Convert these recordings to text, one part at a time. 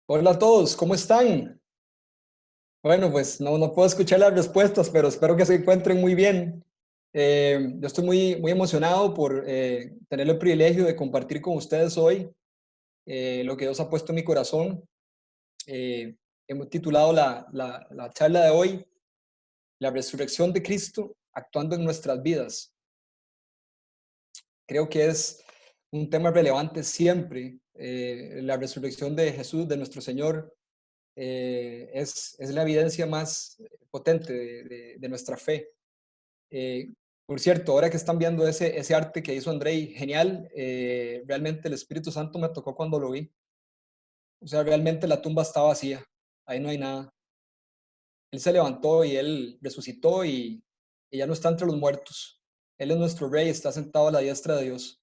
Hola a todos, ¿cómo están? Bueno, pues no puedo escuchar las respuestas, pero espero que se encuentren muy bien. Yo estoy muy emocionado por tener el privilegio de compartir con ustedes hoy lo que Dios ha puesto en mi corazón. Eh, Hemos titulado la charla de hoy, La resurrección de Cristo actuando en nuestras vidas. Creo que es un tema relevante siempre, la resurrección de Jesús, de nuestro Señor. Es la evidencia más potente de nuestra fe. Eh, por cierto, ahora que están viendo ese arte que hizo Andrei, genial, realmente el Espíritu Santo me tocó cuando lo vi. O sea, realmente la tumba está vacía, ahí no hay nada. Él se levantó y él resucitó y ya no está entre los muertos. Él es nuestro rey, está sentado a la diestra de Dios.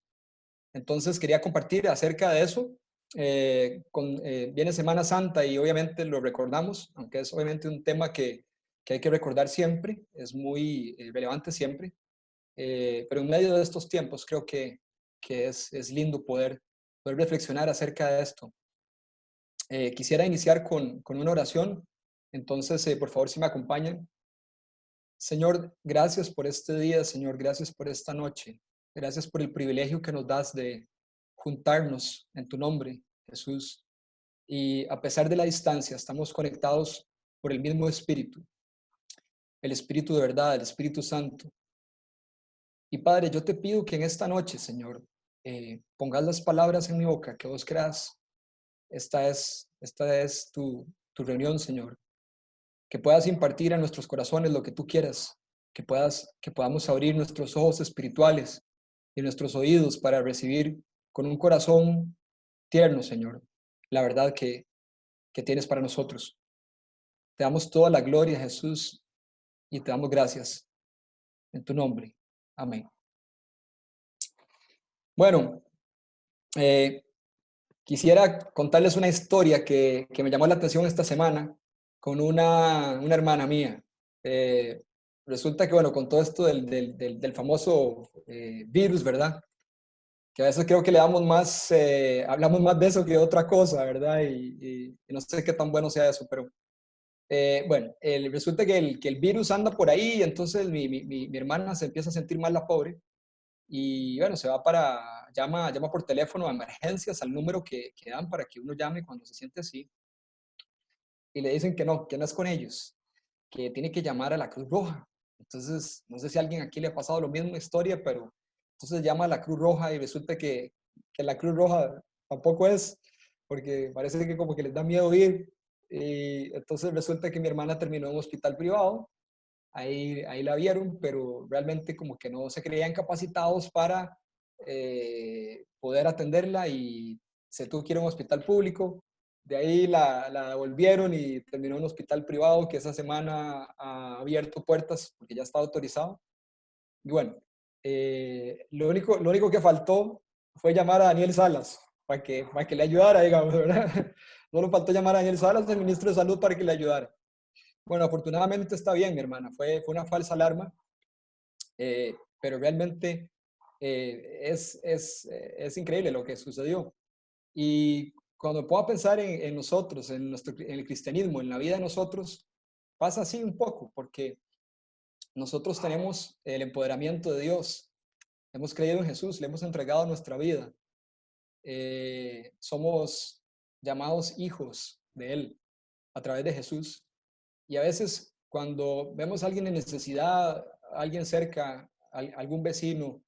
Entonces quería compartir acerca de eso. Viene Semana Santa y obviamente lo recordamos, aunque es obviamente un tema que hay que recordar siempre, es muy relevante siempre, pero en medio de estos tiempos creo que es lindo poder reflexionar acerca de esto. Quisiera iniciar con una oración, entonces por favor si me acompañan. Señor, gracias por este día, Señor, gracias por esta noche. Gracias por el privilegio que nos das de juntarnos en tu nombre, Jesús. Y a pesar de la distancia, estamos conectados por el mismo Espíritu, el Espíritu de verdad, el Espíritu Santo. Y Padre, yo te pido que en esta noche, Señor, pongas las palabras en mi boca, que vos creas. Esta es tu reunión, Señor. Que puedas impartir a nuestros corazones lo que tú quieras, que podamos abrir nuestros ojos espirituales y nuestros oídos para recibir con un corazón tierno, Señor, la verdad que tienes para nosotros. Te damos toda la gloria, Jesús, y te damos gracias en tu nombre. Amén. Bueno, eh, quisiera contarles una historia que me llamó la atención esta semana con una hermana mía. Eh, Resulta que, bueno, con todo esto del famoso virus, ¿verdad? Que a veces creo que le damos más, hablamos más de eso que de otra cosa, ¿verdad? Y no sé qué tan bueno sea eso, pero bueno, resulta que el virus anda por ahí, y entonces mi hermana se empieza a sentir mal, la pobre, y bueno, llama por teléfono a emergencias al número que dan para que uno llame cuando se siente así, y le dicen que no es con ellos, que tiene que llamar a la Cruz Roja. Entonces, no sé si a alguien aquí le ha pasado lo mismo historia, pero entonces llama a la Cruz Roja y resulta que la Cruz Roja tampoco es, porque parece que como que les da miedo ir. Y entonces resulta que mi hermana terminó en un hospital privado, ahí la vieron, pero realmente como que no se creían capacitados para poder atenderla y se tuvo que ir a un hospital público. De ahí la devolvieron y terminó en un hospital privado que esa semana ha abierto puertas porque ya está autorizado. Y bueno, lo único que faltó fue llamar a Daniel Salas para que le ayudara, digamos, ¿verdad? Solo faltó llamar a Daniel Salas, el ministro de Salud, para que le ayudara. Bueno, afortunadamente está bien, mi hermana. Fue una falsa alarma, pero realmente es increíble lo que sucedió. Y cuando puedo pensar en nosotros, en el cristianismo, en la vida de nosotros, pasa así un poco, porque nosotros tenemos el empoderamiento de Dios. Hemos creído en Jesús, le hemos entregado nuestra vida. Somos llamados hijos de Él a través de Jesús. Y a veces cuando vemos a alguien en necesidad, a alguien cerca, algún vecino,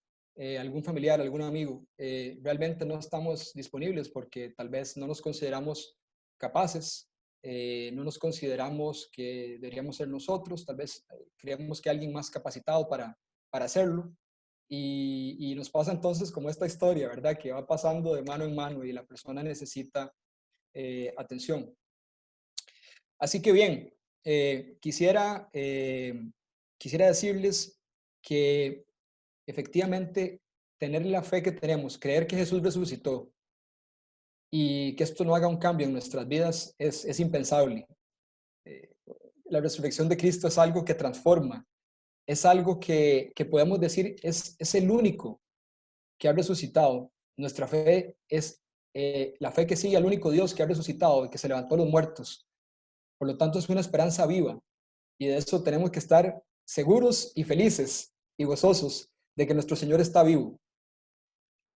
algún familiar, algún amigo, realmente no estamos disponibles porque tal vez no nos consideramos capaces, no nos consideramos que deberíamos ser nosotros, tal vez creemos que hay alguien más capacitado para hacerlo. Y nos pasa entonces como esta historia, ¿verdad? Que va pasando de mano en mano y la persona necesita atención. Así que bien, quisiera decirles que efectivamente tener la fe que tenemos, creer que Jesús resucitó y que esto no haga un cambio en nuestras vidas es impensable. Eh, la resurrección de Cristo es algo que transforma, es algo que podemos decir es el único que ha resucitado. Nuestra fe es la fe que sigue al único Dios que ha resucitado y que se levantó a los muertos. Por lo tanto, es una esperanza viva y de eso tenemos que estar seguros y felices y gozosos de que nuestro Señor está vivo.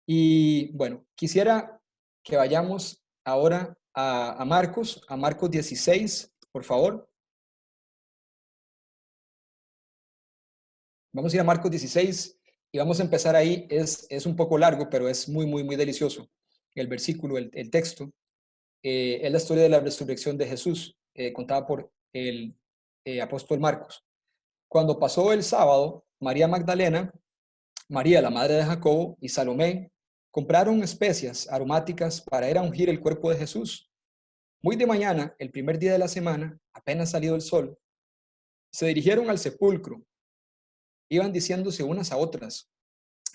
Y bueno, quisiera que vayamos ahora a Marcos 16, por favor. Vamos a ir a Marcos 16 y vamos a empezar ahí. Es un poco largo, pero es muy, muy, muy delicioso. El versículo, el texto, es la historia de la resurrección de Jesús, contada por el apóstol Marcos. Cuando pasó el sábado, María Magdalena, María, la madre de Jacobo, y Salomé compraron especias aromáticas para ir a ungir el cuerpo de Jesús. Muy de mañana, el primer día de la semana, apenas salido el sol, se dirigieron al sepulcro. Iban diciéndose unas a otras: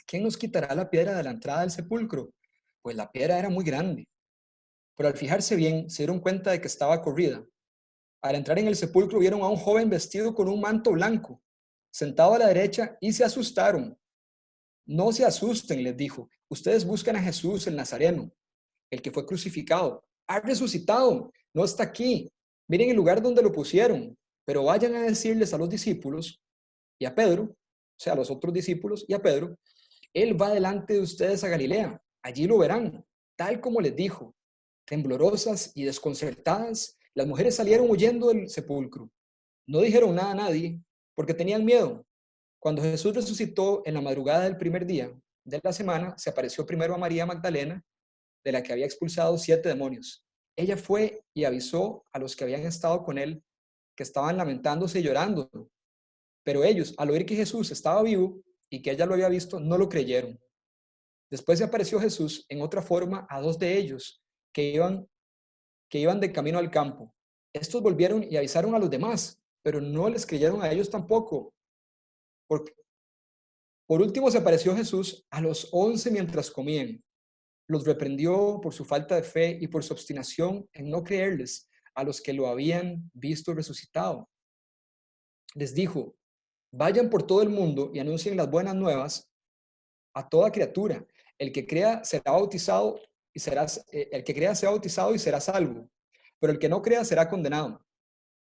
¿quién nos quitará la piedra de la entrada del sepulcro? Pues la piedra era muy grande. Pero al fijarse bien, se dieron cuenta de que estaba corrida. Al entrar en el sepulcro vieron a un joven vestido con un manto blanco, sentado a la derecha, y se asustaron. No se asusten, les dijo. Ustedes buscan a Jesús el Nazareno, el que fue crucificado. Ha resucitado, no está aquí. Miren el lugar donde lo pusieron. Pero vayan a decirles a los discípulos y a Pedro, o sea, a los otros discípulos y a Pedro: Él va delante de ustedes a Galilea. Allí lo verán, tal como les dijo. Temblorosas y desconcertadas, las mujeres salieron huyendo del sepulcro. No dijeron nada a nadie porque tenían miedo. Cuando Jesús resucitó en la madrugada del primer día de la semana, se apareció primero a María Magdalena, de la que había expulsado 7 demonios. Ella fue y avisó a los que habían estado con él, que estaban lamentándose y llorando. Pero ellos, al oír que Jesús estaba vivo y que ella lo había visto, no lo creyeron. Después se apareció Jesús en otra forma a 2 de ellos que iban de camino al campo. Estos volvieron y avisaron a los demás, pero no les creyeron a ellos tampoco. Por último se apareció Jesús a los 11 mientras comían. Los reprendió por su falta de fe y por su obstinación en no creerles a los que lo habían visto resucitado. Les dijo: vayan por todo el mundo y anuncien las buenas nuevas a toda criatura. El que crea será bautizado y el que crea será bautizado y será salvo, pero el que no crea será condenado.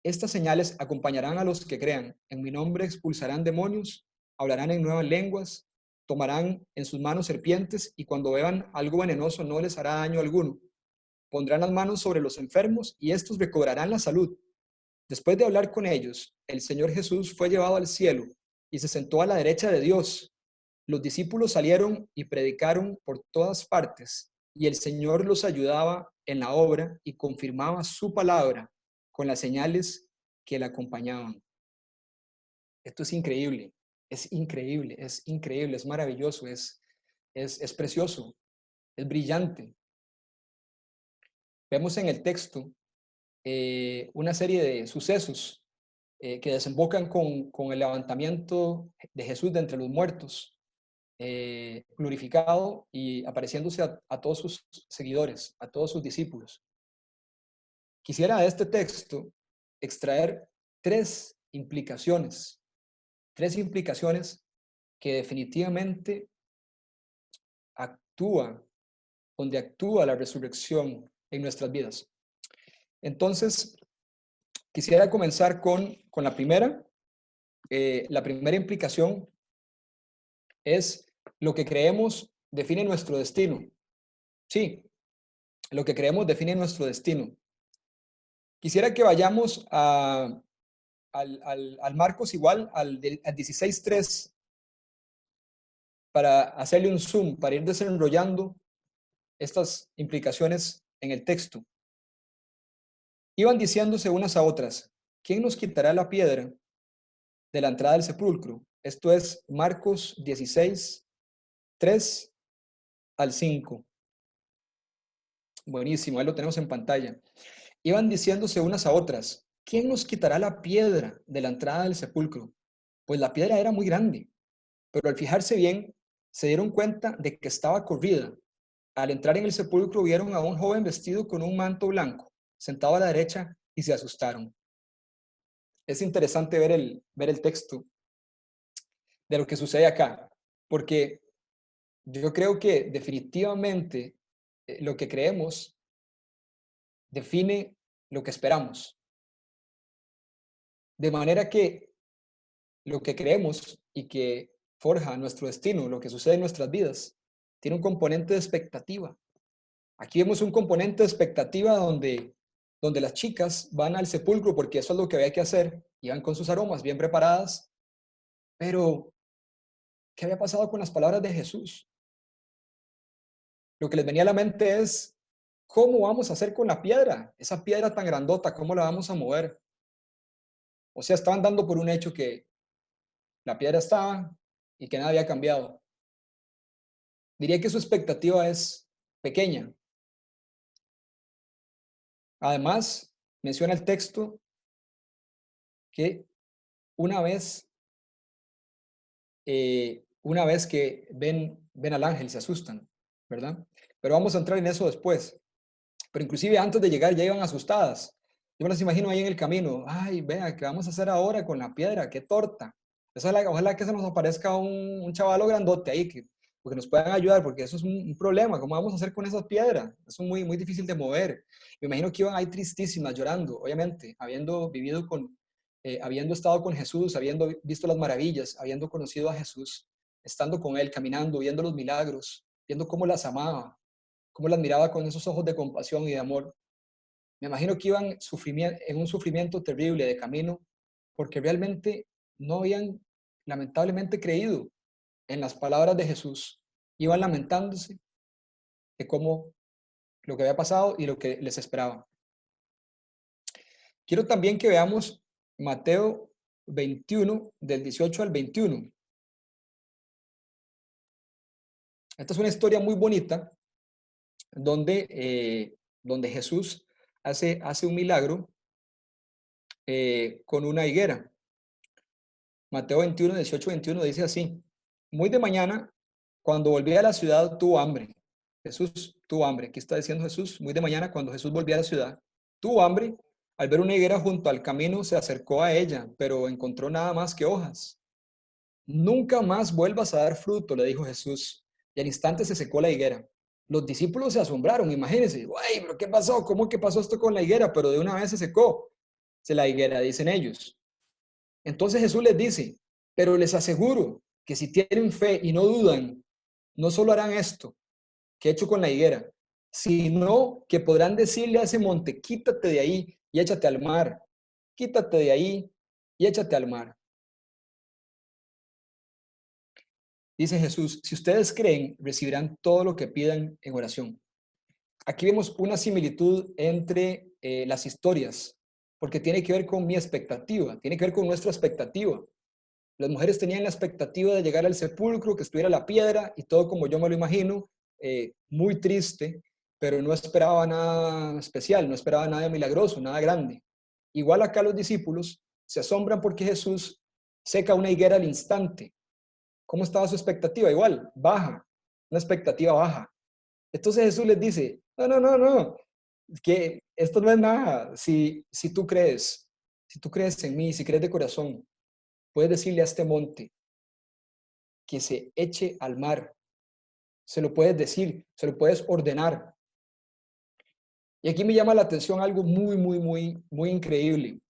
Estas señales acompañarán a los que crean. En mi nombre expulsarán demonios, hablarán en nuevas lenguas, tomarán en sus manos serpientes y cuando beban algo venenoso no les hará daño alguno. Pondrán las manos sobre los enfermos y estos recobrarán la salud. Después de hablar con ellos, el Señor Jesús fue llevado al cielo y se sentó a la derecha de Dios. Los discípulos salieron y predicaron por todas partes, y el Señor los ayudaba en la obra y confirmaba su palabra con las señales que la acompañaban. Esto es increíble, es increíble, es increíble, es maravilloso, es precioso, es brillante. Vemos en el texto una serie de sucesos que desembocan con el levantamiento de Jesús de entre los muertos, glorificado y apareciéndose a todos sus seguidores, a todos sus discípulos. Quisiera de este texto extraer tres implicaciones que definitivamente actúa, donde actúa la resurrección en nuestras vidas. Entonces, quisiera comenzar con la primera. La primera implicación es: lo que creemos define nuestro destino. Sí, lo que creemos define nuestro destino. Quisiera que vayamos al Marcos igual, al 16:3, para hacerle un zoom, para ir desenrollando estas implicaciones en el texto. Iban diciéndose unas a otras: ¿quién nos quitará la piedra de la entrada del sepulcro? Esto es Marcos 16:3 al 5. Buenísimo, ahí lo tenemos en pantalla. Iban diciéndose unas a otras: ¿quién nos quitará la piedra de la entrada del sepulcro? Pues la piedra era muy grande. Pero al fijarse bien, se dieron cuenta de que estaba corrida. Al entrar en el sepulcro vieron a un joven vestido con un manto blanco, sentado a la derecha, y se asustaron. Es interesante ver el texto de lo que sucede acá, porque yo creo que definitivamente lo que creemos define lo que esperamos. De manera que lo que creemos y que forja nuestro destino, lo que sucede en nuestras vidas, tiene un componente de expectativa. Aquí vemos un componente de expectativa donde las chicas van al sepulcro porque eso es lo que había que hacer, iban con sus aromas bien preparadas, pero ¿qué había pasado con las palabras de Jesús? Lo que les venía a la mente es, ¿cómo vamos a hacer con la piedra? Esa piedra tan grandota, ¿cómo la vamos a mover? O sea, estaban dando por un hecho que la piedra estaba y que nada había cambiado. Diría que su expectativa es pequeña. Además, menciona el texto que una vez, una vez que ven al ángel se asustan, ¿verdad? Pero vamos a entrar en eso después. Pero inclusive antes de llegar ya iban asustadas. Yo me las imagino ahí en el camino. Ay, vea, ¿qué vamos a hacer ahora con la piedra? ¡Qué torta! Ojalá que se nos aparezca un chavalo grandote ahí porque nos puedan ayudar, porque eso es un problema. ¿Cómo vamos a hacer con esas piedras? Eso es muy, muy difícil de mover. Me imagino que iban ahí tristísimas, llorando, obviamente, habiendo estado con Jesús, habiendo visto las maravillas, habiendo conocido a Jesús, estando con Él, caminando, viendo los milagros, viendo cómo las amaba, cómo las miraba con esos ojos de compasión y de amor. Me imagino que iban en un sufrimiento terrible de camino, porque realmente no habían lamentablemente creído en las palabras de Jesús. Iban lamentándose de cómo lo que había pasado y lo que les esperaba. Quiero también que veamos Mateo 21, del 18 al 21. Esta es una historia muy bonita donde Jesús hace un milagro con una higuera. Mateo 21, 18, 21 dice así: muy de mañana, cuando volvía a la ciudad, tuvo hambre. Jesús tuvo hambre. Aquí está diciendo Jesús, muy de mañana, cuando Jesús volvía a la ciudad, tuvo hambre. Al ver una higuera junto al camino, se acercó a ella, pero encontró nada más que hojas. Nunca más vuelvas a dar fruto, le dijo Jesús. Y al instante se secó la higuera. Los discípulos se asombraron, imagínense. ¡Ay, pero qué pasó! ¿Cómo que pasó esto con la higuera? Pero de una vez se secó. Se la higuera, dicen ellos. Entonces Jesús les dice, pero les aseguro que si tienen fe y no dudan, no solo harán esto que he hecho con la higuera, sino que podrán decirle a ese monte, quítate de ahí y échate al mar, quítate de ahí y échate al mar. Dice Jesús, si ustedes creen, recibirán todo lo que pidan en oración. Aquí vemos una similitud entre las historias, porque tiene que ver con mi expectativa, tiene que ver con nuestra expectativa. Las mujeres tenían la expectativa de llegar al sepulcro, que estuviera la piedra y todo como yo me lo imagino, muy triste, pero no esperaba nada especial, no esperaba nada milagroso, nada grande. Igual acá los discípulos se asombran porque Jesús seca una higuera al instante. ¿Cómo estaba su expectativa? Igual, baja, una expectativa baja. Entonces Jesús les dice, no, que esto no es nada. Si tú crees en mí, si crees de corazón, puedes decirle a este monte que se eche al mar. Se lo puedes decir, se lo puedes ordenar. Y aquí me llama la atención algo muy, muy, muy, muy increíble.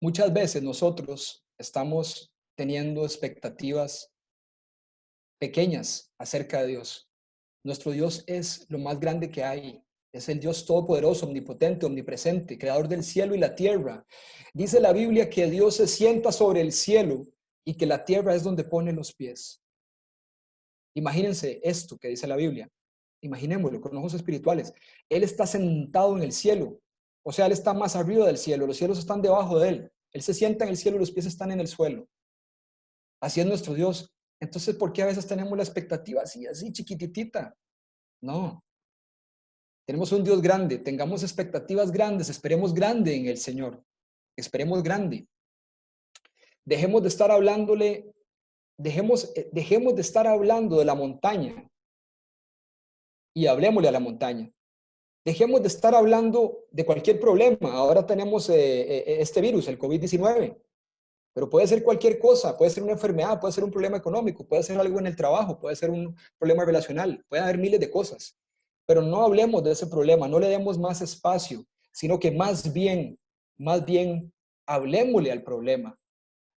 Muchas veces nosotros estamos teniendo expectativas pequeñas acerca de Dios. Nuestro Dios es lo más grande que hay. Es el Dios todopoderoso, omnipotente, omnipresente, creador del cielo y la tierra. Dice la Biblia que Dios se sienta sobre el cielo y que la tierra es donde pone los pies. Imagínense esto que dice la Biblia. Imaginémoslo con ojos espirituales. Él está sentado en el cielo. O sea, Él está más arriba del cielo. Los cielos están debajo de Él. Él se sienta en el cielo y los pies están en el suelo. Así es nuestro Dios. Entonces, ¿por qué a veces tenemos la expectativa así chiquititita? No. Tenemos un Dios grande. Tengamos expectativas grandes. Esperemos grande en el Señor. Esperemos grande. Dejemos de estar hablándole, dejemos de estar hablando de la montaña y hablemosle a la montaña. Dejemos de estar hablando de cualquier problema. Ahora tenemos este virus, el COVID-19. pero puede ser cualquier cosa, puede ser una enfermedad, puede ser un problema económico, puede ser algo en el trabajo, puede ser un problema relacional, puede haber miles de cosas. Pero no hablemos de ese problema, no le demos más espacio, sino que más bien, hablemosle al problema.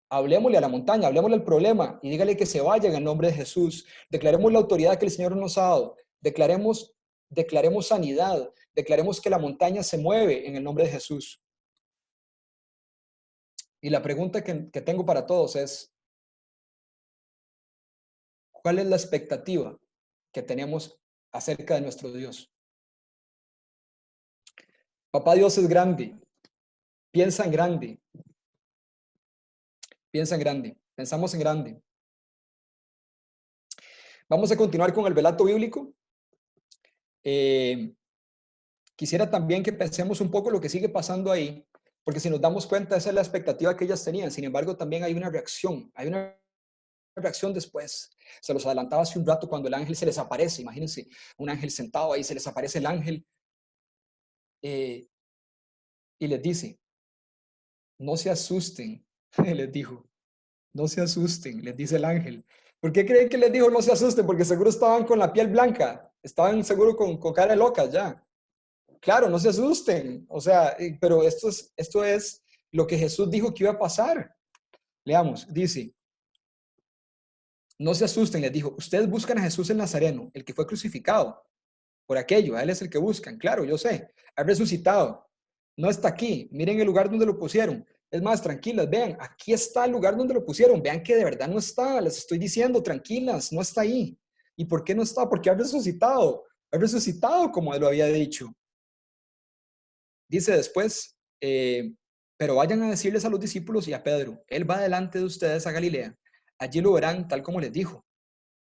Hablemosle a la montaña, hablemosle al problema y dígale que se vaya en el nombre de Jesús. Declaremos la autoridad que el Señor nos ha dado. Declaremos sanidad. Declaremos que la montaña se mueve en el nombre de Jesús. Y la pregunta que tengo para todos es, ¿cuál es la expectativa que tenemos acerca de nuestro Dios? Papá Dios es grande. Piensa en grande. Piensa en grande. Pensamos en grande. Vamos a continuar con el relato bíblico. Quisiera también que pensemos un poco lo que sigue pasando ahí, porque si nos damos cuenta, esa es la expectativa que ellas tenían. Sin embargo, también hay una reacción después. Se los adelantaba hace un rato cuando el ángel se les aparece. Imagínense, un ángel sentado ahí, se les aparece el ángel y les dice, no se asusten, les dijo, no se asusten, les dice el ángel. ¿Por qué creen que les dijo no se asusten? Porque seguro estaban con la piel blanca, estaban seguro con cara de locas ya. Claro, no se asusten, o sea, pero esto es lo que Jesús dijo que iba a pasar. Leamos, dice, no se asusten, les dijo, ustedes buscan a Jesús el Nazareno, el que fue crucificado por aquello, a él es el que buscan, claro, yo sé, ha resucitado, no está aquí, miren el lugar donde lo pusieron. Es más, tranquilas, vean, aquí está el lugar donde lo pusieron, vean que de verdad no está, les estoy diciendo, tranquilas, no está ahí. ¿Y por qué no está? Porque ha resucitado como él lo había dicho. Dice después, pero vayan a decirles a los discípulos y a Pedro, él va delante de ustedes a Galilea, allí lo verán tal como les dijo.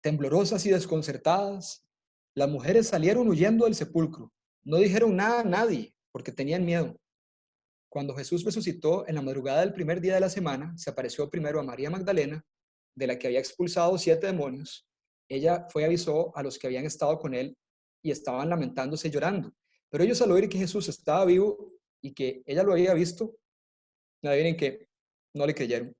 Temblorosas y desconcertadas, las mujeres salieron huyendo del sepulcro. No dijeron nada a nadie porque tenían miedo. Cuando Jesús resucitó en la madrugada del primer día de la semana, se apareció primero a María Magdalena, de la que había expulsado 7 demonios. Ella fue y avisó a los que habían estado con él y estaban lamentándose y llorando. Pero ellos al oír que Jesús estaba vivo y que ella lo había visto, adivinen que no le creyeron.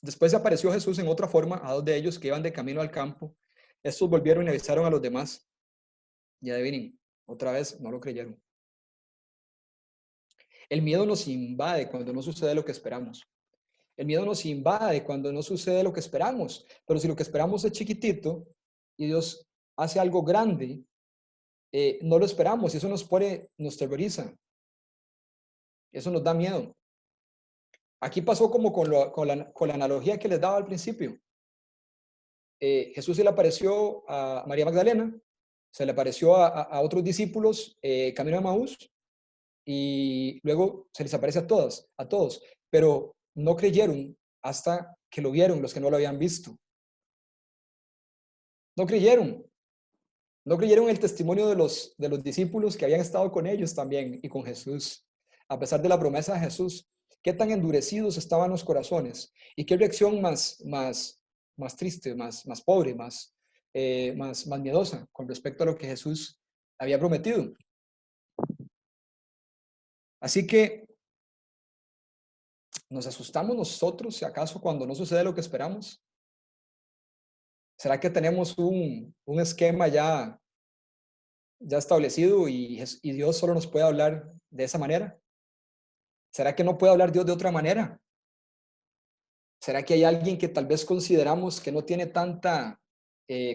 Después se apareció Jesús en otra forma a 2 de ellos que iban de camino al campo. Estos volvieron y avisaron a los demás. Y adivinen, otra vez no lo creyeron. El miedo nos invade cuando no sucede lo que esperamos. El miedo nos invade cuando no sucede lo que esperamos. Pero si lo que esperamos es chiquitito y Dios hace algo grande, no lo esperamos y eso nos terroriza. Eso nos da miedo. Aquí pasó como con la analogía que les daba al principio. Jesús se le apareció a María Magdalena, se le apareció a otros discípulos camino a Maús y luego se les aparece a todos, pero no creyeron hasta que lo vieron los que no lo habían visto. No creyeron, no creyeron el testimonio de los discípulos que habían estado con ellos también y con Jesús, a pesar de la promesa de Jesús. Qué tan endurecidos estaban los corazones y qué reacción más triste, más pobre, más miedosa con respecto a lo que Jesús había prometido. Así que ¿nos asustamos nosotros, si acaso, cuando no sucede lo que esperamos? ¿Será que tenemos un esquema ya establecido y Dios solo nos puede hablar de esa manera? ¿Será que no puede hablar Dios de otra manera? ¿Será que hay alguien que tal vez consideramos que no tiene tanta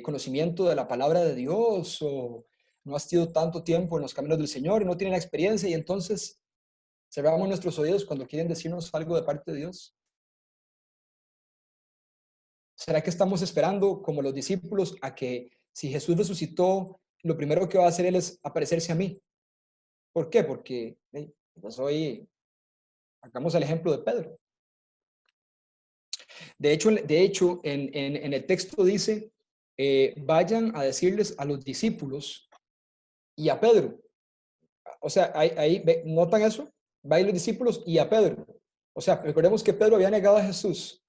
conocimiento de la palabra de Dios o no ha sido tanto tiempo en los caminos del Señor y no tiene la experiencia y entonces cerramos nuestros oídos cuando quieren decirnos algo de parte de Dios? ¿Será que estamos esperando, como los discípulos, a que si Jesús resucitó, lo primero que va a hacer Él es aparecerse a mí? ¿Por qué? Porque pues hoy, hagamos el ejemplo de Pedro. De hecho en el texto dice, vayan a decirles a los discípulos y a Pedro. O sea, ahí ¿notan eso? Va a ir los discípulos y a Pedro. O sea, recordemos que Pedro había negado a Jesús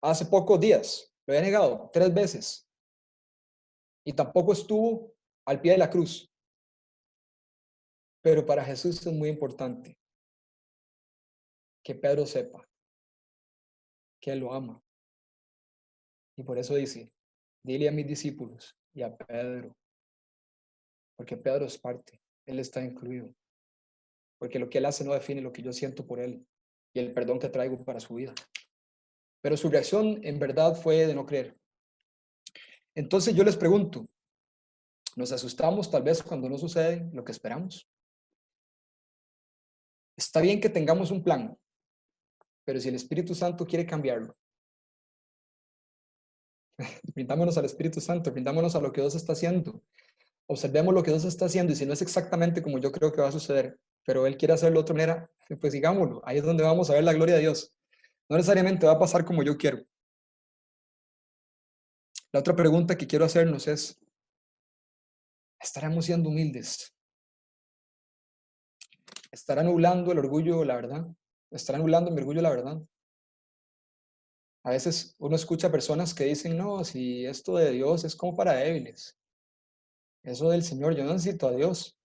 hace pocos días. Lo había negado 3 veces. Y tampoco estuvo al pie de la cruz. Pero para Jesús es muy importante que Pedro sepa que Él lo ama. Y por eso dice, dile a mis discípulos y a Pedro, porque Pedro es parte, Él está incluido, porque lo que Él hace no define lo que yo siento por Él y el perdón que traigo para su vida. Pero su reacción en verdad fue de no creer. Entonces yo les pregunto, ¿nos asustamos tal vez cuando no sucede lo que esperamos? Está bien que tengamos un plan, pero si el Espíritu Santo quiere cambiarlo, brindámonos al Espíritu Santo, brindámonos a lo que Dios está haciendo. Observemos lo que Dios está haciendo y si no es exactamente como yo creo que va a suceder, pero Él quiere hacerlo de otra manera, pues sigámoslo. Ahí es donde vamos a ver la gloria de Dios. No necesariamente va a pasar como yo quiero. La otra pregunta que quiero hacernos es, ¿estaremos siendo humildes? ¿Estará nublando el orgullo la verdad? ¿Estará nublando mi orgullo la verdad? A veces uno escucha personas que dicen, no, si esto de Dios es como para débiles. Eso del Señor, yo no necesito a Dios.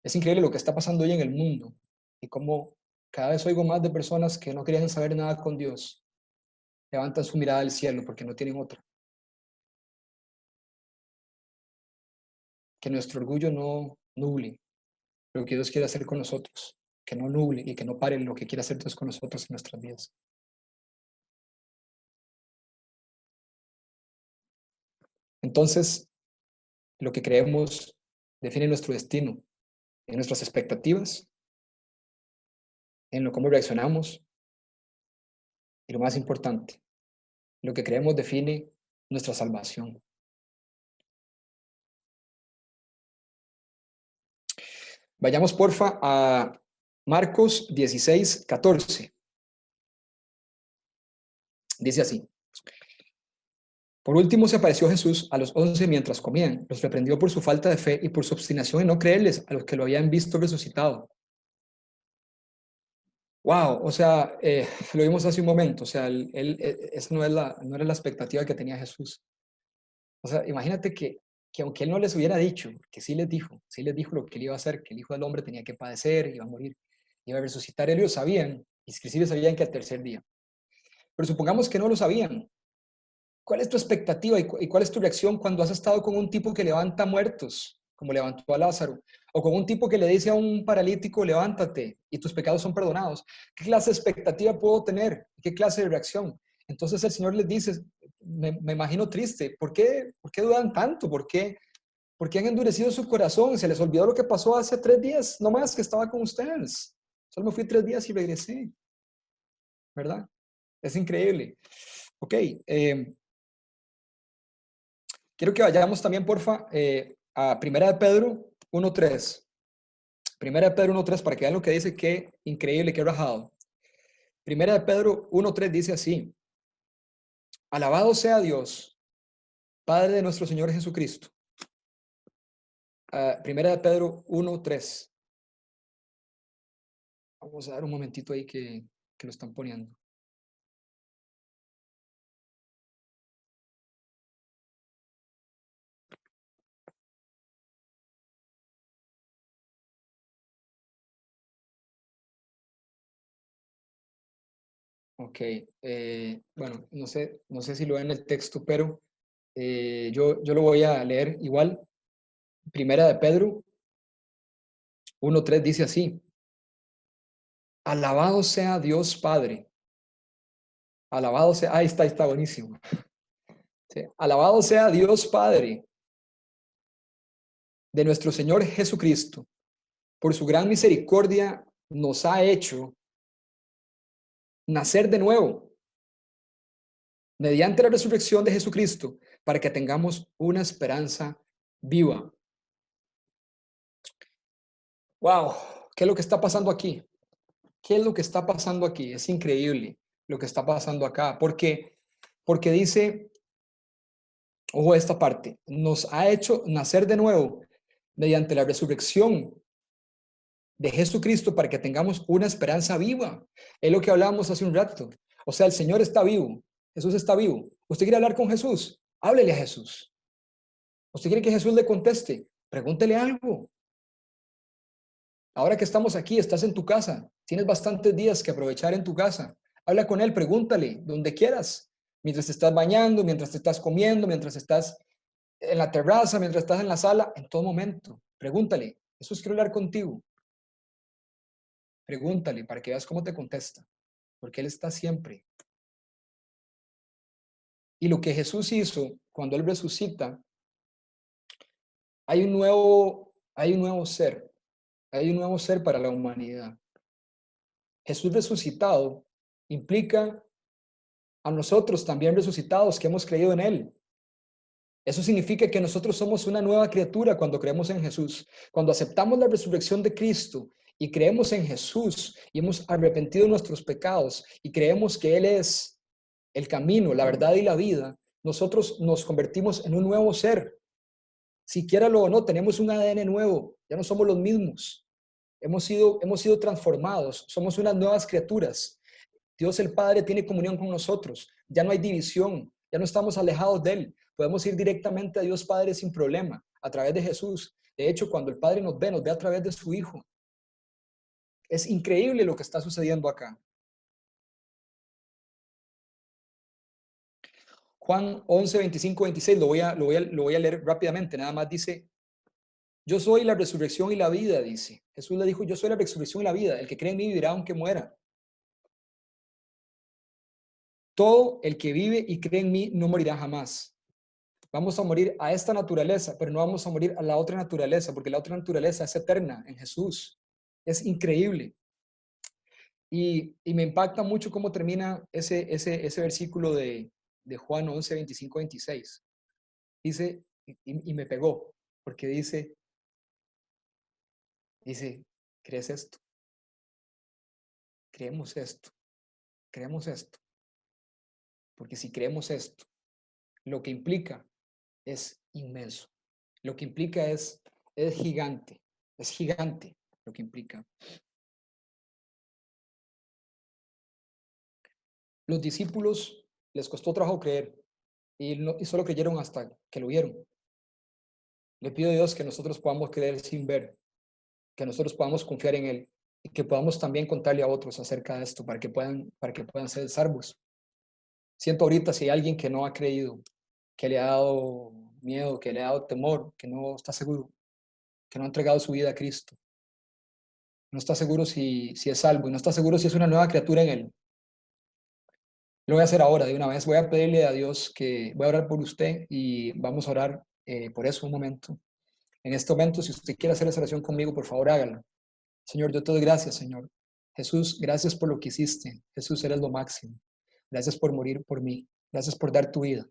Es increíble lo que está pasando hoy en el mundo y cómo cada vez oigo más de personas que no querían saber nada con Dios. Levantan su mirada al cielo porque no tienen otra. Que nuestro orgullo no nuble lo que Dios quiere hacer con nosotros. Que no nuble y que no pare lo que quiere hacer Dios con nosotros en nuestras vidas. Entonces, lo que creemos define nuestro destino, en nuestras expectativas, en lo cómo reaccionamos y lo más importante, lo que creemos define nuestra salvación. Vayamos porfa a Marcos 16:14. Dice así. Por último se apareció Jesús a los 11 mientras comían. Los reprendió por su falta de fe y por su obstinación en no creerles a los que lo habían visto resucitado. Wow, o sea, lo vimos hace un momento, o sea, esa no era la expectativa que tenía Jesús. O sea, imagínate que aunque él no les hubiera dicho, que sí les dijo lo que él iba a hacer, que el Hijo del Hombre tenía que padecer, iba a morir, iba a resucitar, ellos sabían, inclusive sabían que al tercer día. Pero supongamos que no lo sabían. ¿Cuál es tu expectativa y cuál es tu reacción cuando has estado con un tipo que levanta muertos, como levantó a Lázaro? O con un tipo que le dice a un paralítico, levántate y tus pecados son perdonados. ¿Qué clase de expectativa puedo tener? ¿Qué clase de reacción? Entonces el Señor les dice, me imagino triste, ¿por qué dudan tanto? ¿Por qué han endurecido su corazón? Se les olvidó lo que pasó hace 3 días, no más que estaba con ustedes. Solo me fui 3 días y regresé, ¿verdad? Es increíble. Ok, quiero que vayamos también, porfa, a Primera de Pedro 1:3. Primera de Pedro 1:3 para que vean lo que dice, qué increíble, qué rajado. Primera de Pedro 1:3 dice así: Alabado sea Dios, Padre de nuestro Señor Jesucristo. Primera de Pedro 1:3. Vamos a dar un momentito ahí que lo están poniendo. Ok, bueno, no sé si lo ven en el texto, pero yo lo voy a leer igual. Primera de Pedro 1:3 dice así: Alabado sea Dios Padre. Alabado sea, ahí está buenísimo. Sí, alabado sea Dios Padre de nuestro Señor Jesucristo. Por su gran misericordia nos ha hecho nacer de nuevo mediante la resurrección de Jesucristo para que tengamos una esperanza viva. Wow, ¿qué es lo que está pasando aquí? ¿Qué es lo que está pasando aquí? Es increíble lo que está pasando acá, porque dice, ojo esta parte, nos ha hecho nacer de nuevo mediante la resurrección de Jesucristo para que tengamos una esperanza viva. Es lo que hablábamos hace un rato. O sea, el Señor está vivo, Jesús está vivo. ¿Usted quiere hablar con Jesús? Háblele a Jesús. ¿Usted quiere que Jesús le conteste? Pregúntele algo. Ahora que estamos aquí, estás en tu casa, tienes bastantes días que aprovechar en tu casa. Habla con Él, pregúntale, donde quieras, mientras te estás bañando, mientras te estás comiendo, mientras estás en la terraza, mientras estás en la sala, en todo momento. Pregúntale, Jesús, quiero hablar contigo. Pregúntale para que veas cómo te contesta, porque Él está siempre. Y lo que Jesús hizo cuando Él resucita, hay un nuevo ser, hay un nuevo ser para la humanidad. Jesús resucitado implica a nosotros también resucitados que hemos creído en Él. Eso significa que nosotros somos una nueva criatura cuando creemos en Jesús. Cuando aceptamos la resurrección de Cristo y creemos en Jesús y hemos arrepentido nuestros pecados y creemos que Él es el camino, la verdad y la vida, nosotros nos convertimos en un nuevo ser. Siquiera lo o no, tenemos un ADN nuevo, ya no somos los mismos. Hemos sido transformados, somos unas nuevas criaturas. Dios el Padre tiene comunión con nosotros, ya no hay división, ya no estamos alejados de Él. Podemos ir directamente a Dios Padre sin problema, a través de Jesús. De hecho, cuando el Padre nos ve a través de su Hijo. Es increíble lo que está sucediendo acá. Juan 11, 25, 26, lo voy a leer rápidamente, nada más dice, yo soy la resurrección y la vida, dice. Jesús le dijo, yo soy la resurrección y la vida, el que cree en mí vivirá aunque muera. Todo el que vive y cree en mí no morirá jamás. Vamos a morir a esta naturaleza, pero no vamos a morir a la otra naturaleza, porque la otra naturaleza es eterna en Jesús. Es increíble. Y me impacta mucho cómo termina ese versículo de Juan 11, 25, 26. Dice, y me pegó, porque dice, ¿crees esto? Creemos esto, creemos esto. Porque si creemos esto, lo que implica es inmenso. Lo que implica es gigante lo que implica. Los discípulos les costó trabajo creer y solo creyeron hasta que lo vieron. Le pido a Dios que nosotros podamos creer sin ver, que nosotros podamos confiar en Él y que podamos también contarle a otros acerca de esto para que puedan ser salvos. Siento ahorita si hay alguien que no ha creído, que le ha dado miedo, que le ha dado temor, que no está seguro, que no ha entregado su vida a Cristo, no está seguro si es salvo y no está seguro si es una nueva criatura en Él. Lo voy a hacer ahora de una vez. Voy a pedirle a Dios que voy a orar por usted y vamos a orar por eso un momento. En este momento, si usted quiere hacer esa oración conmigo, por favor hágalo. Señor, yo te doy gracias, Señor. Jesús, gracias por lo que hiciste. Jesús, eres lo máximo. Gracias por morir por mí. Gracias por dar tu vida.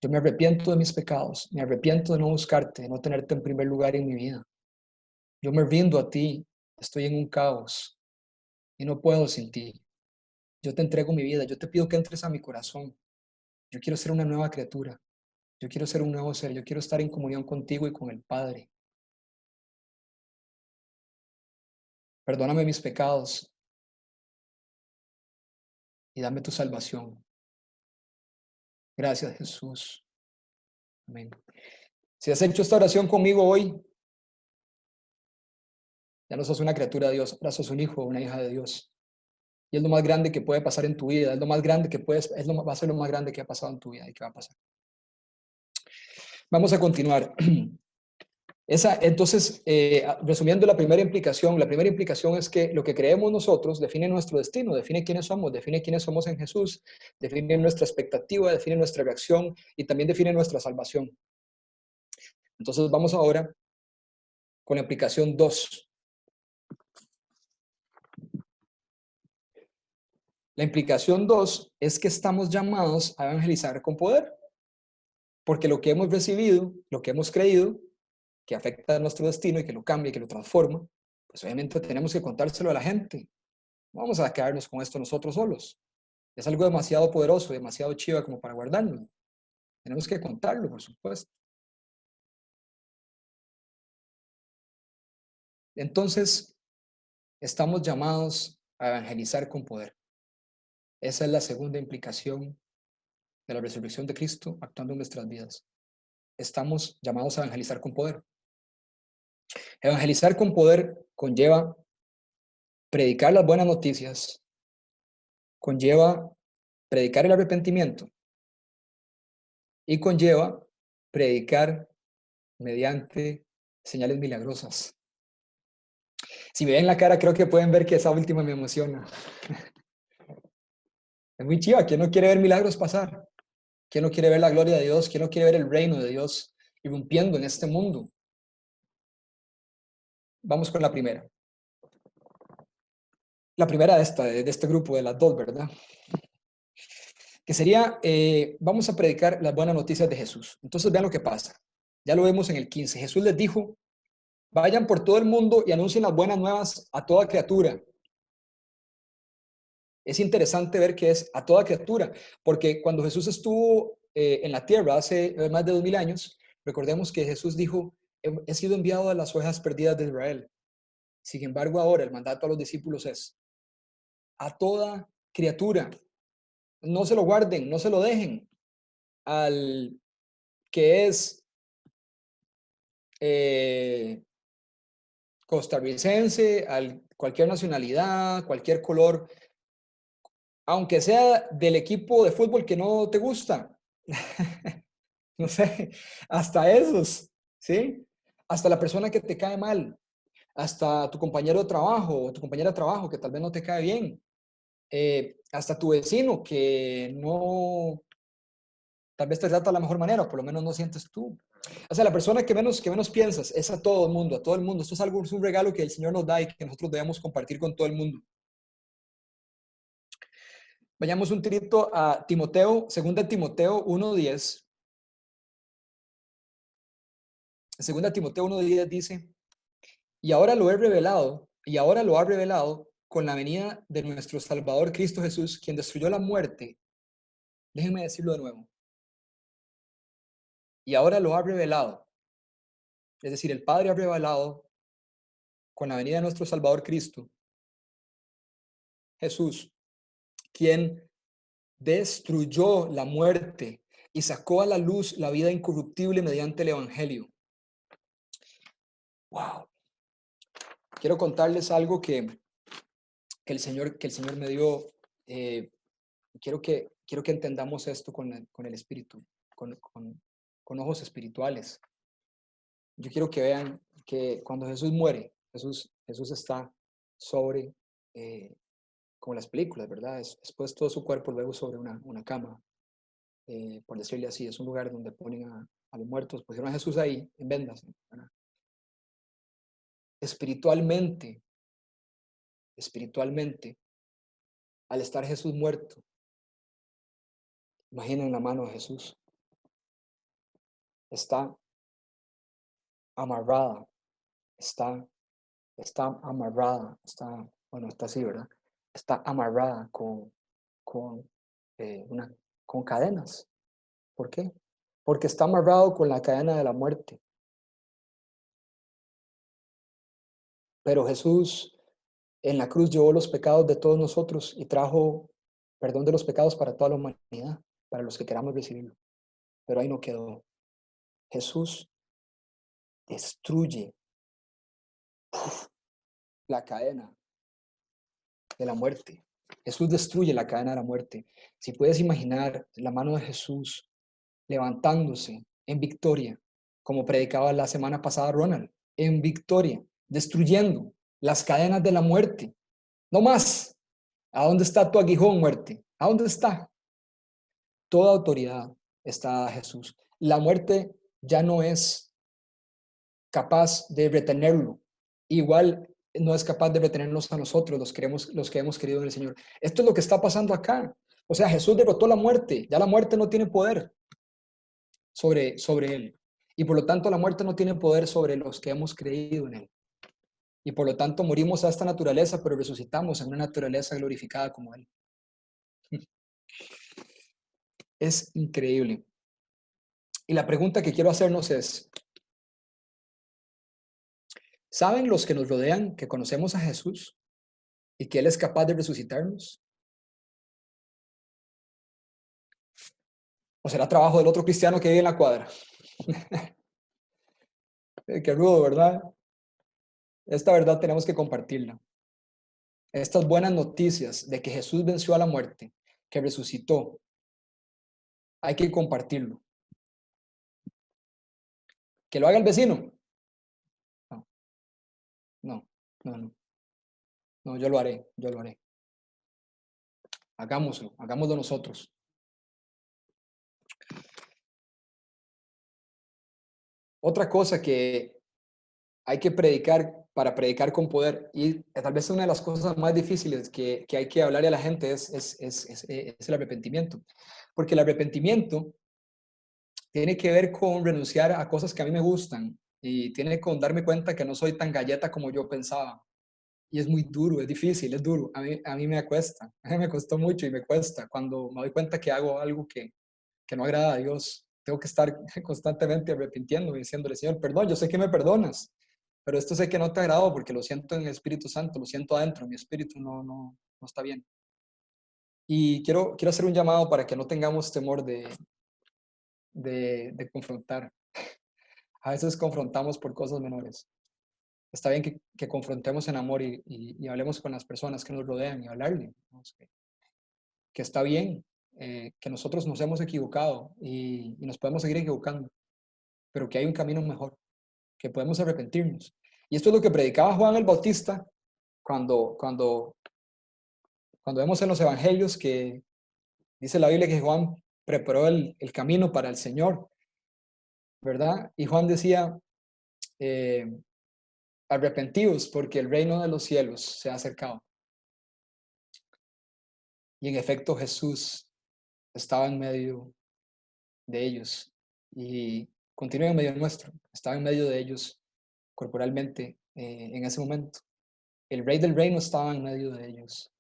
Yo me arrepiento de mis pecados. Me arrepiento de no buscarte, de no tenerte en primer lugar en mi vida. Yo me rindo a ti. Estoy en un caos y no puedo sin ti. Yo te entrego mi vida. Yo te pido que entres a mi corazón. Yo quiero ser una nueva criatura. Yo quiero ser un nuevo ser. Yo quiero estar en comunión contigo y con el Padre. Perdóname mis pecados y dame tu salvación. Gracias, Jesús. Amén. Si has hecho esta oración conmigo hoy, ya no sos una criatura de Dios, ahora sos un hijo o una hija de Dios. Y es lo más grande que puede pasar en tu vida, es lo más grande que puedes, va a ser lo más grande que ha pasado en tu vida y que va a pasar. Vamos a continuar. Entonces, resumiendo la primera implicación es que lo que creemos nosotros define nuestro destino, define quiénes somos en Jesús, define nuestra expectativa, define nuestra reacción y también define nuestra salvación. Entonces, vamos ahora con la implicación 2. La implicación 2 es que estamos llamados a evangelizar con poder, porque lo que hemos recibido, lo que hemos creído, que afecta a nuestro destino y que lo cambia y que lo transforma, pues obviamente tenemos que contárselo a la gente. No vamos a quedarnos con esto nosotros solos. Es algo demasiado poderoso, demasiado chiva como para guardarlo. Tenemos que contarlo, por supuesto. Entonces, estamos llamados a evangelizar con poder. Esa es la segunda implicación de la resurrección de Cristo actuando en nuestras vidas. Estamos llamados a evangelizar con poder. Evangelizar con poder conlleva predicar las buenas noticias conlleva predicar el arrepentimiento y conlleva predicar mediante señales milagrosas. Si me ven la cara, creo que pueden ver que esa última me emociona. Es muy chiva. ¿Quién no quiere ver milagros pasar? ¿Quién no quiere ver la gloria de Dios? ¿Quién no quiere ver el reino de Dios irrumpiendo en este mundo? Vamos con la primera. La primera de este grupo, de las dos, ¿verdad? Que sería, vamos a predicar las buenas noticias de Jesús. Entonces vean lo que pasa. Ya lo vemos en el 15. Jesús les dijo, vayan por todo el mundo y anuncien las buenas nuevas a toda criatura. Es interesante ver que es a toda criatura, porque cuando Jesús estuvo en la tierra hace más de 2000 años, recordemos que Jesús dijo, he sido enviado a las ovejas perdidas de Israel. Sin embargo, ahora el mandato a los discípulos es a toda criatura. No se lo guarden, no se lo dejen al que es costarricense, a cualquier nacionalidad, cualquier color, aunque sea del equipo de fútbol que no te gusta. No sé, hasta esos, ¿sí? Hasta la persona que te cae mal, hasta tu compañero de trabajo o tu compañera de trabajo que tal vez no te cae bien, hasta tu vecino que no, tal vez te trata de la mejor manera, o por lo menos no sientes tú. O sea, la persona que menos piensas es a todo el mundo, a todo el mundo. Esto es algo, es un regalo que el Señor nos da y que nosotros debemos compartir con todo el mundo. Vayamos un tirito a Timoteo, 2 Timoteo 1:10. 2 Timoteo 1:10 dice, y ahora lo ha revelado con la venida de nuestro Salvador Cristo Jesús, quien destruyó la muerte. Déjenme decirlo de nuevo. Y ahora lo ha revelado. Es decir, el Padre ha revelado con la venida de nuestro Salvador Cristo Jesús, quien destruyó la muerte y sacó a la luz la vida incorruptible mediante el Evangelio. Wow. Quiero contarles algo que el Señor me dio. Quiero que entendamos esto con el Espíritu, con ojos espirituales. Yo quiero que vean que cuando Jesús muere, Jesús está sobre, como las películas, ¿verdad? Es puesto todo su cuerpo luego sobre una cama, por decirle así. Es un lugar donde ponen a los muertos. Pusieron a Jesús ahí en vendas, ¿verdad? Espiritualmente, al estar Jesús muerto, imaginen la mano de Jesús. Está amarrada, está amarrada, bueno, está así, ¿verdad? Está amarrada con, con cadenas. ¿Por qué? Porque está amarrado con la cadena de la muerte. Pero Jesús en la cruz llevó los pecados de todos nosotros y trajo perdón de los pecados para toda la humanidad, para los que queramos recibirlo. Pero ahí no quedó. Jesús destruye la cadena de la muerte. Jesús destruye la cadena de la muerte. Si puedes imaginar la mano de Jesús levantándose en victoria, como predicaba la semana pasada Ronald, en victoria, destruyendo las cadenas de la muerte. No más. ¿A dónde está tu aguijón, muerte? ¿A dónde está? Toda autoridad está a Jesús. La muerte ya no es capaz de retenerlo. Igual no es capaz de retenernos a nosotros, los que hemos querido en el Señor. Esto es lo que está pasando acá. O sea, Jesús derrotó la muerte. Ya la muerte no tiene poder sobre él. Y por lo tanto, la muerte no tiene poder sobre los que hemos creído en él. Y por lo tanto, morimos a esta naturaleza, pero resucitamos en una naturaleza glorificada como él. Es increíble. Y la pregunta que quiero hacernos es, ¿saben los que nos rodean que conocemos a Jesús y que Él es capaz de resucitarnos? ¿O será trabajo del otro cristiano que vive en la cuadra? Qué rudo, ¿verdad? Esta verdad tenemos que compartirla. estas buenas noticias de que Jesús venció a la muerte, que resucitó, hay que compartirlo. ¿Que lo haga el vecino? No, no, no, no. No, yo lo haré, yo lo haré. Hagámoslo, hagámoslo nosotros. Otra cosa que hay que predicar para predicar con poder, y tal vez una de las cosas más difíciles que hay que hablarle a la gente es el arrepentimiento. Porque el arrepentimiento tiene que ver con renunciar a cosas que a mí me gustan y tiene con darme cuenta que no soy tan galleta como yo pensaba. Y es muy duro, es difícil, es duro. A mí me cuesta, a mí me costó mucho y me cuesta cuando me doy cuenta que hago algo que no agrada a Dios. Tengo que estar constantemente arrepintiéndome, diciéndole, Señor, perdón, yo sé que me perdonas, pero esto sé que no te agrado porque lo siento en el Espíritu Santo, lo siento adentro, mi espíritu no está bien. Y quiero hacer un llamado para que no tengamos temor de confrontar. A veces confrontamos por cosas menores. Está bien que confrontemos en amor y hablemos con las personas que nos rodean y hablarle, ¿no? Que está bien, que nosotros nos hemos equivocado y nos podemos seguir equivocando, pero que hay un camino mejor, que podemos arrepentirnos. Y esto es lo que predicaba Juan el Bautista cuando vemos en los evangelios que dice la Biblia que Juan preparó el camino para el Señor, ¿verdad? Y Juan decía, eh, arrepentidos porque el reino de los cielos se ha acercado. Y en efecto Jesús estaba en medio de ellos y continúa en medio nuestro, estaba en medio de ellos corporalmente en ese momento. El rey del reino estaba en medio de ellos,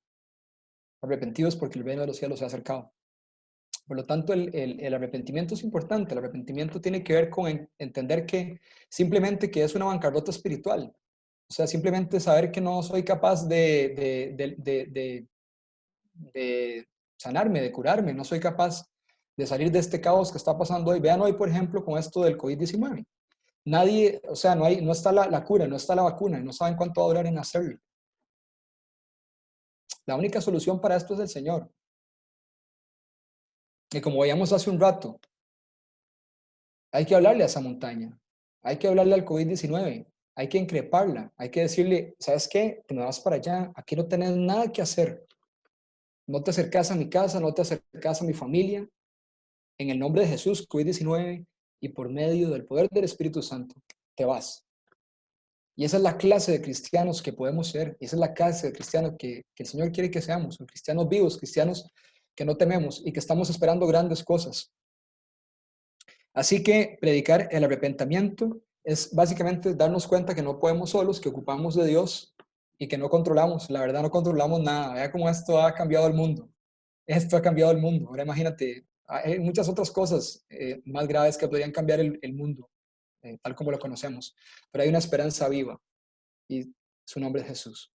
arrepentidos porque el reino de los cielos se ha acercado. Por lo tanto, el arrepentimiento es importante. El arrepentimiento tiene que ver con entender que simplemente que es una bancarrota espiritual. O sea, simplemente saber que no soy capaz de sanarme, de curarme, no soy capaz de salir de este caos que está pasando hoy. Vean hoy, por ejemplo, con esto del COVID-19. Nadie, o sea, no está la cura, no está la vacuna, no saben cuánto va a durar en hacerlo. La única solución para esto es el Señor. Y como veíamos hace un rato, hay que hablarle a esa montaña, hay que hablarle al COVID-19, hay que increparla, hay que decirle, ¿sabes qué? Te me vas para allá, aquí no tenés nada que hacer. No te acercas a mi casa, no te acercas a mi familia. En el nombre de Jesús, COVID-19, y por medio del poder del Espíritu Santo, te vas. Y esa es la clase de cristianos que podemos ser, y esa es la clase de cristianos que el Señor quiere que seamos, cristianos vivos, cristianos que no tememos y que estamos esperando grandes cosas. Así que predicar el arrepentimiento es básicamente darnos cuenta que no podemos solos, que ocupamos de Dios y que no controlamos, la verdad no controlamos nada. Vea cómo esto ha cambiado el mundo. Esto ha cambiado el mundo. Ahora imagínate, hay muchas otras cosas más graves que podrían cambiar el mundo, tal como lo conocemos. Pero hay una esperanza viva y su nombre es Jesús.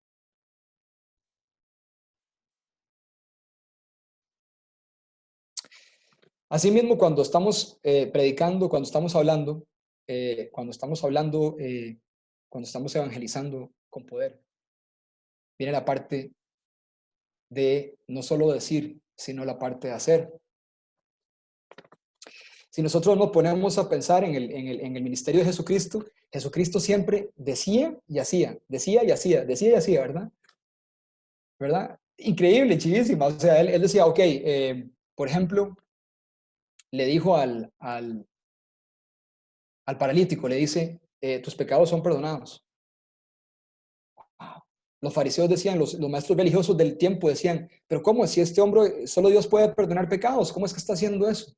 Asimismo, cuando estamos predicando, cuando estamos evangelizando con poder, viene la parte de no solo decir, sino la parte de hacer. Si nosotros nos ponemos a pensar en el ministerio de Jesucristo, Jesucristo siempre decía y hacía, decía y hacía, decía y hacía, ¿verdad? ¿Verdad? Increíble, chivísima. O sea, él decía, ok, por ejemplo, le dijo al paralítico, le dice, tus pecados son perdonados. Los fariseos decían, los maestros religiosos del tiempo decían, pero ¿cómo? Si este hombre, solo Dios puede perdonar pecados, ¿cómo es que está haciendo eso?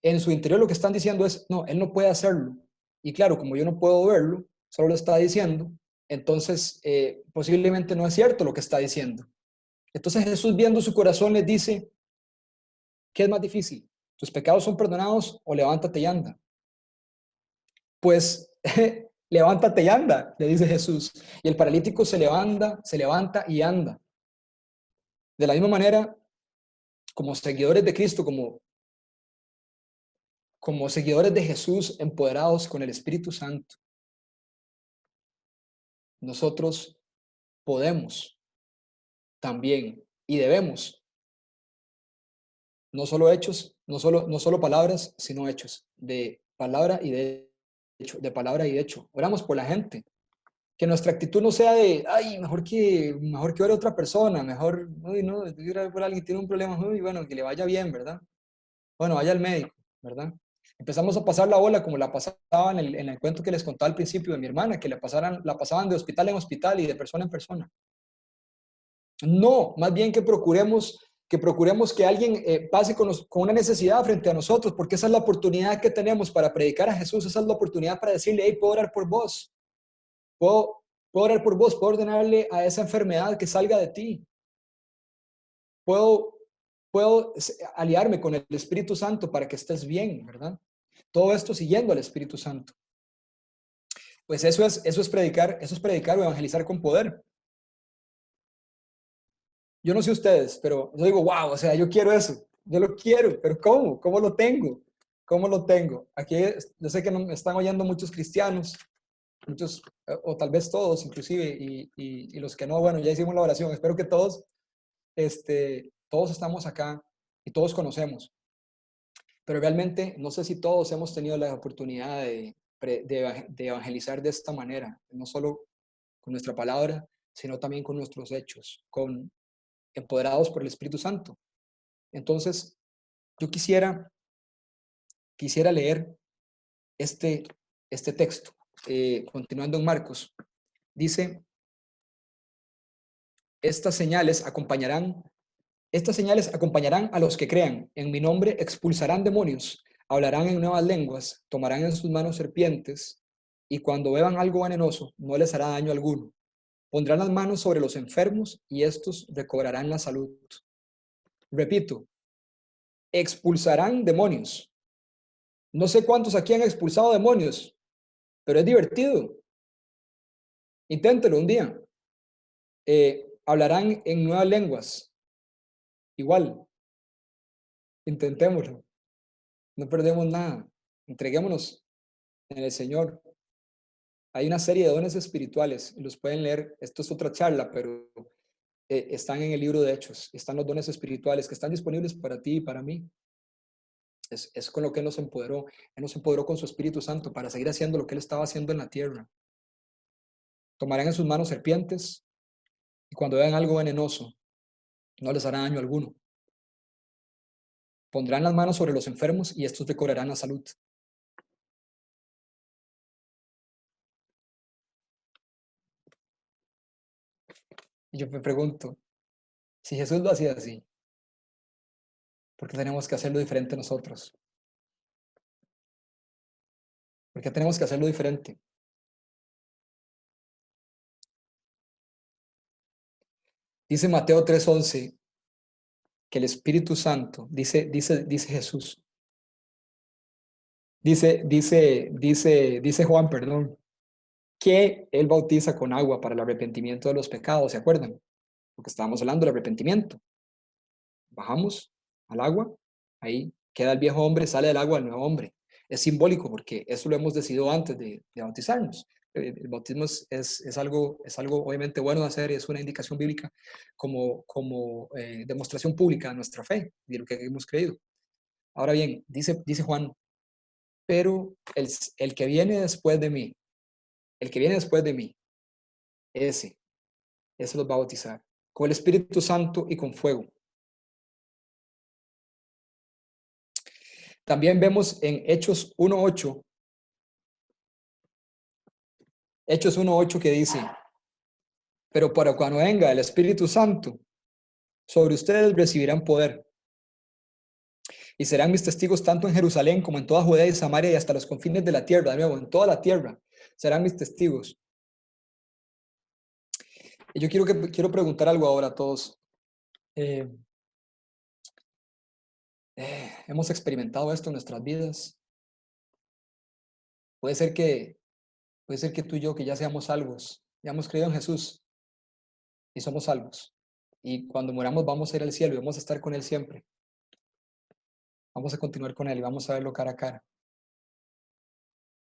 En su interior lo que están diciendo es, no, él no puede hacerlo. Y claro, como yo no puedo verlo, solo lo está diciendo, entonces posiblemente no es cierto lo que está diciendo. Entonces Jesús viendo su corazón les dice, ¿qué es más difícil? ¿Tus pecados son perdonados o levántate y anda? Pues levántate y anda, le dice Jesús. Y el paralítico se levanta y anda. De la misma manera, como seguidores de Cristo, como seguidores de Jesús empoderados con el Espíritu Santo, nosotros podemos también y debemos, no solo hechos, no solo palabras, sino hechos, de palabra y de hecho, de palabra y de hecho. Oramos por la gente. Que nuestra actitud no sea de, ay, mejor que ore otra persona, mejor, uy, no, estoy orando por alguien que tiene un problema, uy, bueno, que le vaya bien, ¿verdad? Bueno, vaya al médico, ¿verdad? Empezamos a pasar la bola como la pasaba en el cuento que les contaba al principio de mi hermana, que la pasaban de hospital en hospital y de persona en persona. No, más bien que procuremos que alguien pase con una necesidad frente a nosotros, porque esa es la oportunidad que tenemos para predicar a Jesús, esa es la oportunidad para decirle, hey, puedo orar por vos, puedo, puedo orar por vos, puedo ordenarle a esa enfermedad que salga de ti, puedo, puedo aliarme con el Espíritu Santo para que estés bien, ¿verdad? Todo esto siguiendo al Espíritu Santo. Pues eso es predicar o evangelizar con poder. Yo no sé ustedes, pero yo digo, wow, o sea, yo quiero eso, yo lo quiero, pero ¿cómo? ¿Cómo lo tengo? ¿Cómo lo tengo? Aquí yo sé que no me están oyendo muchos cristianos, muchos, o tal vez todos inclusive, y los que no, bueno, ya hicimos la oración, espero que todos, todos estamos acá y todos conocemos, pero realmente no sé si todos hemos tenido la oportunidad de evangelizar de esta manera, no solo con nuestra palabra, sino también con nuestros hechos, empoderados por el Espíritu Santo. Entonces, yo quisiera leer este, este texto, continuando en Marcos. Dice, estas señales acompañarán, estas señales acompañarán a los que crean. En mi nombre expulsarán demonios, hablarán en nuevas lenguas, tomarán en sus manos serpientes, y cuando beban algo venenoso, no les hará daño alguno. Pondrán las manos sobre los enfermos y estos recobrarán la salud. Repito, expulsarán demonios. No sé cuántos aquí han expulsado demonios, pero es divertido. Inténtelo un día. Hablarán en nuevas lenguas. Igual, intentémoslo. No perdemos nada. Entreguémonos en el Señor. Hay una serie de dones espirituales, y los pueden leer. Esto es otra charla, pero están en el libro de Hechos. Están los dones espirituales que están disponibles para ti y para mí. Es con lo que Él nos empoderó. Él nos empoderó con su Espíritu Santo para seguir haciendo lo que Él estaba haciendo en la tierra. Tomarán en sus manos serpientes y cuando vean algo venenoso, no les hará daño alguno. Pondrán las manos sobre los enfermos y estos recobrarán la salud. Y yo me pregunto, si Jesús lo hacía así, ¿por qué tenemos que hacerlo diferente nosotros? ¿Por qué tenemos que hacerlo diferente? Dice Mateo 3:11 que el Espíritu Santo, dice Jesús, dice Juan, perdón, que Él bautiza con agua para el arrepentimiento de los pecados, ¿se acuerdan? Porque estábamos hablando del arrepentimiento. Bajamos al agua, ahí queda el viejo hombre, sale del agua el nuevo hombre. Es simbólico porque eso lo hemos decidido antes de bautizarnos. El bautismo es algo obviamente bueno de hacer, es una indicación bíblica como demostración pública de nuestra fe y de lo que hemos creído. Ahora bien, dice Juan, pero el que viene después de mí, el que viene después de mí, ese, ese los va a bautizar con el Espíritu Santo y con fuego. También vemos en Hechos 1:8 que dice, pero para cuando venga el Espíritu Santo, sobre ustedes recibirán poder y serán mis testigos tanto en Jerusalén como en toda Judea y Samaria y hasta los confines de la tierra, de nuevo, en toda la tierra serán mis testigos. Y yo quiero preguntar algo ahora a todos. Eh, ¿Hemos experimentado esto en nuestras vidas? Puede ser que, puede ser que tú y yo, que ya seamos salvos, ya hemos creído en Jesús y somos salvos. Y cuando muramos vamos a ir al cielo y vamos a estar con Él siempre. Vamos a continuar con Él y vamos a verlo cara a cara.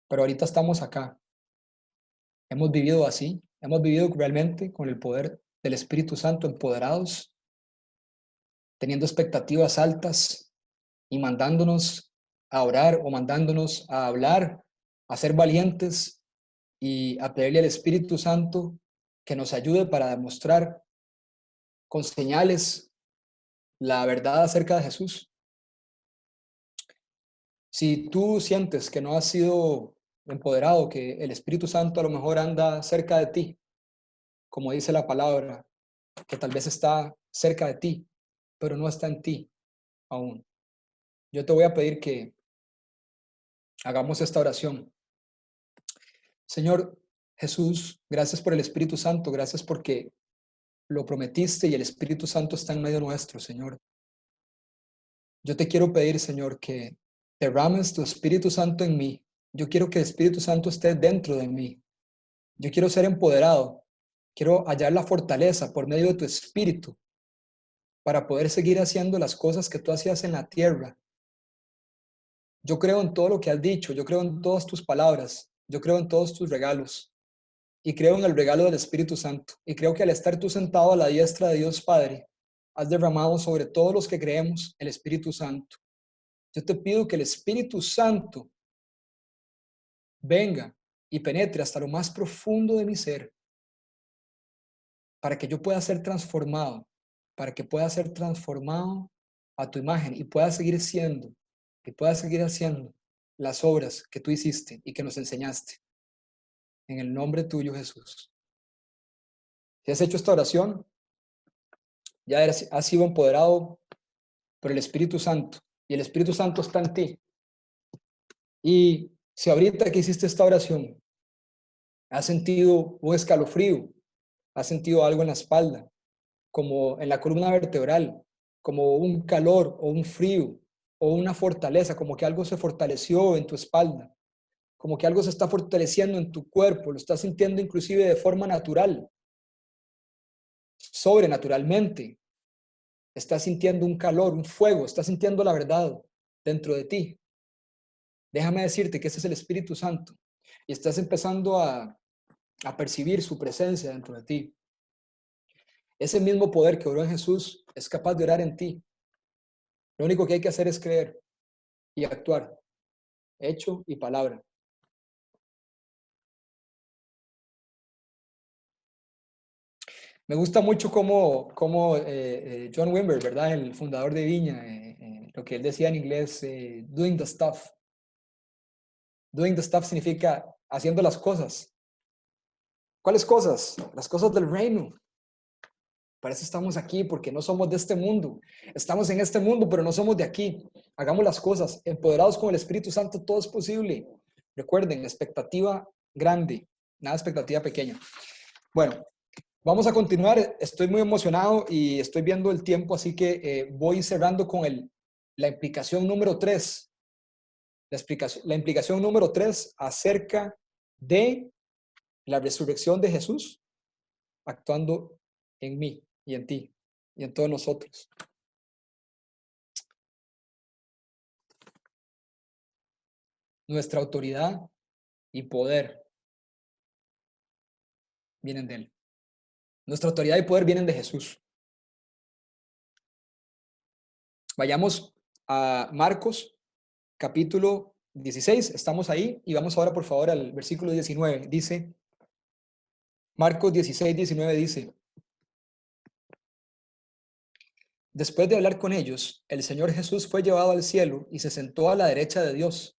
Pero ahorita estamos acá. Hemos vivido así, Hemos vivido realmente con el poder del Espíritu Santo empoderados, teniendo expectativas altas y mandándonos a orar o mandándonos a hablar, a ser valientes y a pedirle al Espíritu Santo que nos ayude para demostrar con señales la verdad acerca de Jesús. Si tú sientes que no has sido empoderado, que el Espíritu Santo a lo mejor anda cerca de ti, como dice la palabra, que tal vez está cerca de ti, pero no está en ti aún. Yo te voy a pedir que hagamos esta oración. Señor Jesús, gracias por el Espíritu Santo, gracias porque lo prometiste y el Espíritu Santo está en medio nuestro, Señor. Yo te quiero pedir, Señor, que derrames tu Espíritu Santo en mí. Yo quiero que el Espíritu Santo esté dentro de mí. Yo quiero ser empoderado. Quiero hallar la fortaleza por medio de tu Espíritu para poder seguir haciendo las cosas que tú hacías en la tierra. Yo creo en todo lo que has dicho. Yo creo en todas tus palabras. Yo creo en todos tus regalos. Y creo en el regalo del Espíritu Santo. Y creo que al estar tú sentado a la diestra de Dios Padre, has derramado sobre todos los que creemos el Espíritu Santo. Yo te pido que el Espíritu Santo venga y penetre hasta lo más profundo de mi ser para que yo pueda ser transformado, para que pueda ser transformado a tu imagen y pueda seguir siendo, y pueda seguir haciendo las obras que tú hiciste y que nos enseñaste. En el nombre tuyo, Jesús. Si has hecho esta oración, ya has sido empoderado por el Espíritu Santo y el Espíritu Santo está en ti. Y si ahorita que hiciste esta oración, has sentido un escalofrío, has sentido algo en la espalda, como en la columna vertebral, como un calor o un frío o una fortaleza, como que algo se fortaleció en tu espalda, como que algo se está fortaleciendo en tu cuerpo, lo estás sintiendo inclusive de forma natural, sobrenaturalmente. Estás sintiendo un calor, un fuego, estás sintiendo la verdad dentro de ti. Déjame decirte que ese es el Espíritu Santo y estás empezando a percibir su presencia dentro de ti. Ese mismo poder que oró en Jesús es capaz de orar en ti. Lo único que hay que hacer es creer y actuar, hecho y palabra. Me gusta mucho cómo John Wimber, ¿verdad? El fundador de Viña, lo que él decía en inglés, doing the stuff. Doing the stuff significa haciendo las cosas. ¿Cuáles cosas? Las cosas del reino. Para eso estamos aquí, porque no somos de este mundo. Estamos en este mundo, pero no somos de aquí. Hagamos las cosas. Empoderados con el Espíritu Santo, todo es posible. Recuerden, expectativa grande, nada expectativa pequeña. Bueno, vamos a continuar. Estoy muy emocionado y estoy viendo el tiempo, así que voy cerrando con la implicación número 3. La implicación número 3 acerca de la resurrección de Jesús actuando en mí y en ti y en todos nosotros. Nuestra autoridad y poder vienen de Él. Nuestra autoridad y poder vienen de Jesús. Vayamos a Marcos, capítulo 16. Estamos ahí y vamos ahora, por favor, al versículo 19. Dice, Marcos 16, 19 dice, después de hablar con ellos, el Señor Jesús fue llevado al cielo y se sentó a la derecha de Dios.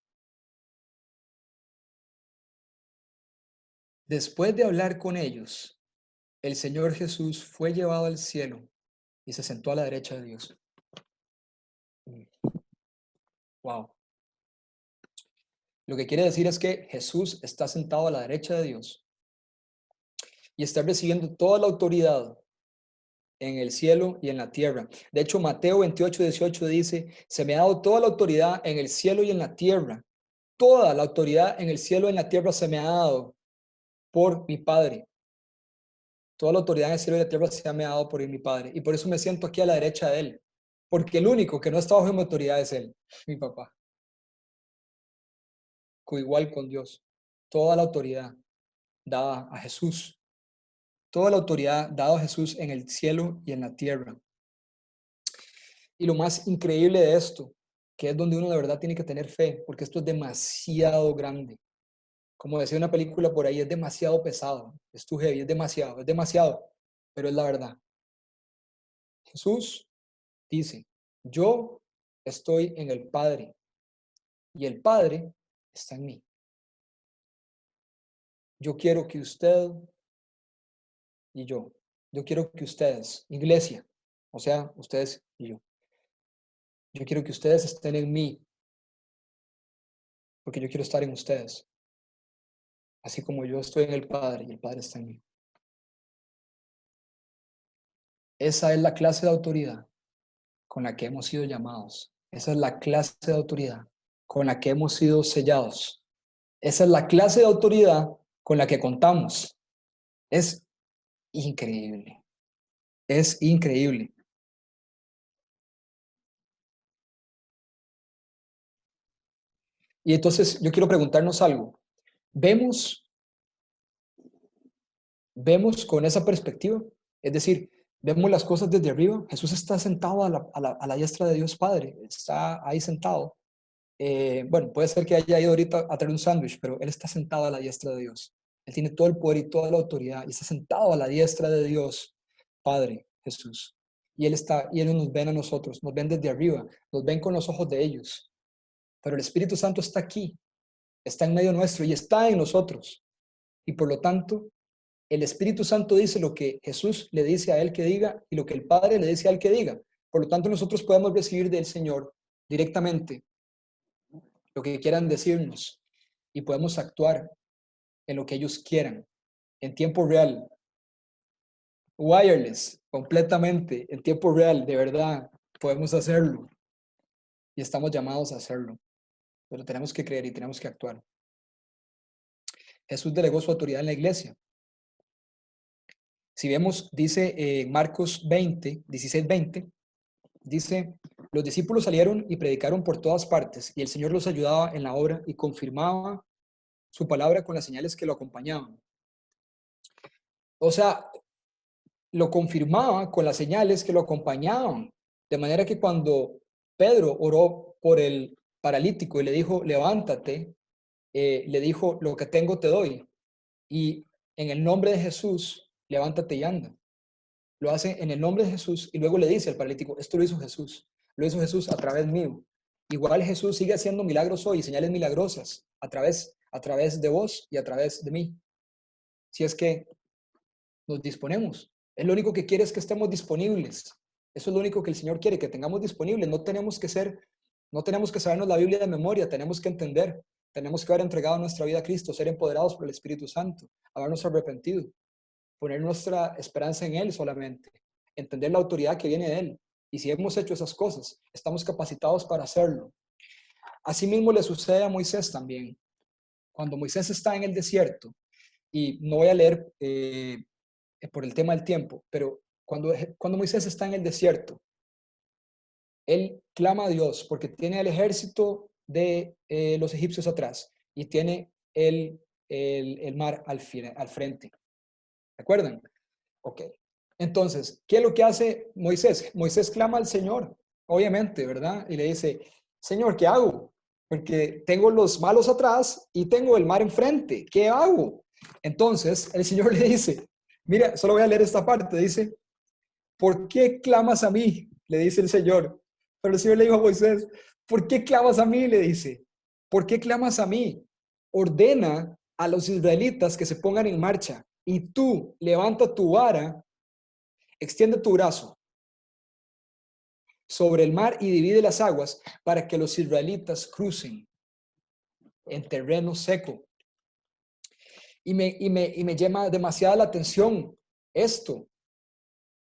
Después de hablar con ellos, el Señor Jesús fue llevado al cielo y se sentó a la derecha de Dios. Wow. Lo que quiere decir es que Jesús está sentado a la derecha de Dios y está recibiendo toda la autoridad en el cielo y en la tierra. De hecho, Mateo 28, 18 dice, se me ha dado toda la autoridad en el cielo y en la tierra. Toda la autoridad en el cielo y en la tierra se me ha dado por mi Padre. Toda la autoridad en el cielo y en la tierra se me ha dado por mi Padre. Y por eso me siento aquí a la derecha de Él. Porque el único que no está bajo mi autoridad es Él, mi papá. Igual con Dios. Toda la autoridad dada a Jesús. toda la autoridad dada a Jesús en el cielo y en la tierra. Y lo más increíble de esto, que es donde uno de verdad tiene que tener fe, porque esto es demasiado grande. Como decía una película por ahí, es demasiado pesado, es too heavy, es demasiado, pero es la verdad. Jesús dice, yo estoy en el Padre y el Padre está en mí. Yo quiero que usted y yo quiero que ustedes, iglesia, o sea, ustedes y yo quiero que ustedes estén en mí, porque yo quiero estar en ustedes, así como yo estoy en el Padre y el Padre está en mí. Esa es la clase de autoridad con la que hemos sido llamados. Esa es la clase de autoridad con la que hemos sido sellados. Esa es la clase de autoridad con la que contamos. Es increíble. Es increíble. Y entonces yo quiero preguntarnos algo. ¿Vemos, vemos con esa perspectiva? Es decir, vemos las cosas desde arriba. Jesús está sentado a la diestra de Dios Padre. Está ahí sentado. Bueno, puede ser que haya ido ahorita a traer un sándwich, pero Él está sentado a la diestra de Dios. Él tiene todo el poder y toda la autoridad y está sentado a la diestra de Dios, Padre Jesús. Y Él nos ven a nosotros, nos ven desde arriba, nos ven con los ojos de ellos. Pero el Espíritu Santo está aquí, está en medio nuestro y está en nosotros. Y por lo tanto, el Espíritu Santo dice lo que Jesús le dice a Él que diga y lo que el Padre le dice a Él que diga. Por lo tanto, nosotros podemos recibir del Señor directamente lo que quieran decirnos y podemos actuar en lo que ellos quieran, en tiempo real, wireless, completamente, en tiempo real, de verdad, podemos hacerlo y estamos llamados a hacerlo, pero tenemos que creer y tenemos que actuar. Jesús delegó su autoridad en la iglesia. Si vemos, dice Marcos 20, 16, 20, dice, los discípulos salieron y predicaron por todas partes y el Señor los ayudaba en la obra y confirmaba su palabra con las señales que lo acompañaban. O sea, lo confirmaba con las señales que lo acompañaban. De manera que cuando Pedro oró por el paralítico y le dijo, levántate, le dijo, lo que tengo te doy. Y en el nombre de Jesús, levántate y anda. Lo hace en el nombre de Jesús y luego le dice al paralítico, esto lo hizo Jesús. Lo hizo Jesús a través mío. Igual Jesús sigue haciendo milagros hoy, señales milagrosas, a través de vos y a través de mí. Si es que nos disponemos. Él lo único que quiere es que estemos disponibles. Eso es lo único que el Señor quiere, que tengamos disponibles. No tenemos que sabernos la Biblia de memoria, tenemos que entender, tenemos que haber entregado nuestra vida a Cristo, ser empoderados por el Espíritu Santo, habernos arrepentido, poner nuestra esperanza en Él solamente, entender la autoridad que viene de Él. Y si hemos hecho esas cosas, estamos capacitados para hacerlo. Asimismo le sucede a Moisés también. Cuando Moisés está en el desierto, y no voy a leer por el tema del tiempo, pero cuando Moisés está en el desierto, él clama a Dios porque tiene el ejército de los egipcios atrás y tiene el mar al frente. ¿De acuerdan? Ok. Entonces, ¿qué es lo que hace Moisés? Moisés clama al Señor, obviamente, ¿verdad? Y le dice, Señor, ¿qué hago? Porque tengo los malos atrás y tengo el mar enfrente. ¿Qué hago? Entonces, el Señor le dice, mira, solo voy a leer esta parte, dice, ¿por qué clamas a mí? Le dice el Señor. Pero el Señor le dijo a Moisés, ¿por qué clamas a mí? Le dice, ¿por qué clamas a mí? Ordena a los israelitas que se pongan en marcha y tú levanta tu vara, extiende tu brazo sobre el mar y divide las aguas para que los israelitas crucen en terreno seco. Y me llama demasiada la atención esto,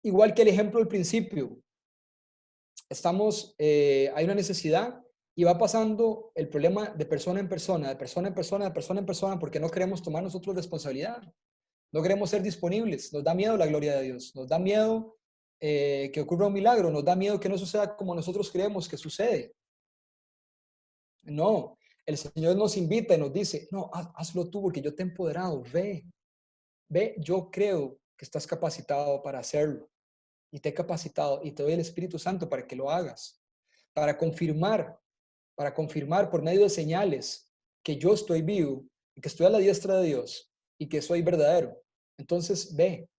igual que el ejemplo del principio. Hay una necesidad y va pasando el problema de persona en persona, de persona en persona, de persona en persona, porque no queremos tomar nosotros responsabilidad. No queremos ser disponibles. Nos da miedo la gloria de Dios. Nos da miedo que ocurra un milagro. Nos da miedo que no suceda como nosotros creemos que sucede. No, el Señor nos invita y nos dice, no, hazlo tú porque yo te he empoderado. Ve, yo creo que estás capacitado para hacerlo. Y te he capacitado y te doy el Espíritu Santo para que lo hagas, para confirmar, por medio de señales que yo estoy vivo y que estoy a la diestra de Dios y que soy verdadero. Entonces, ve.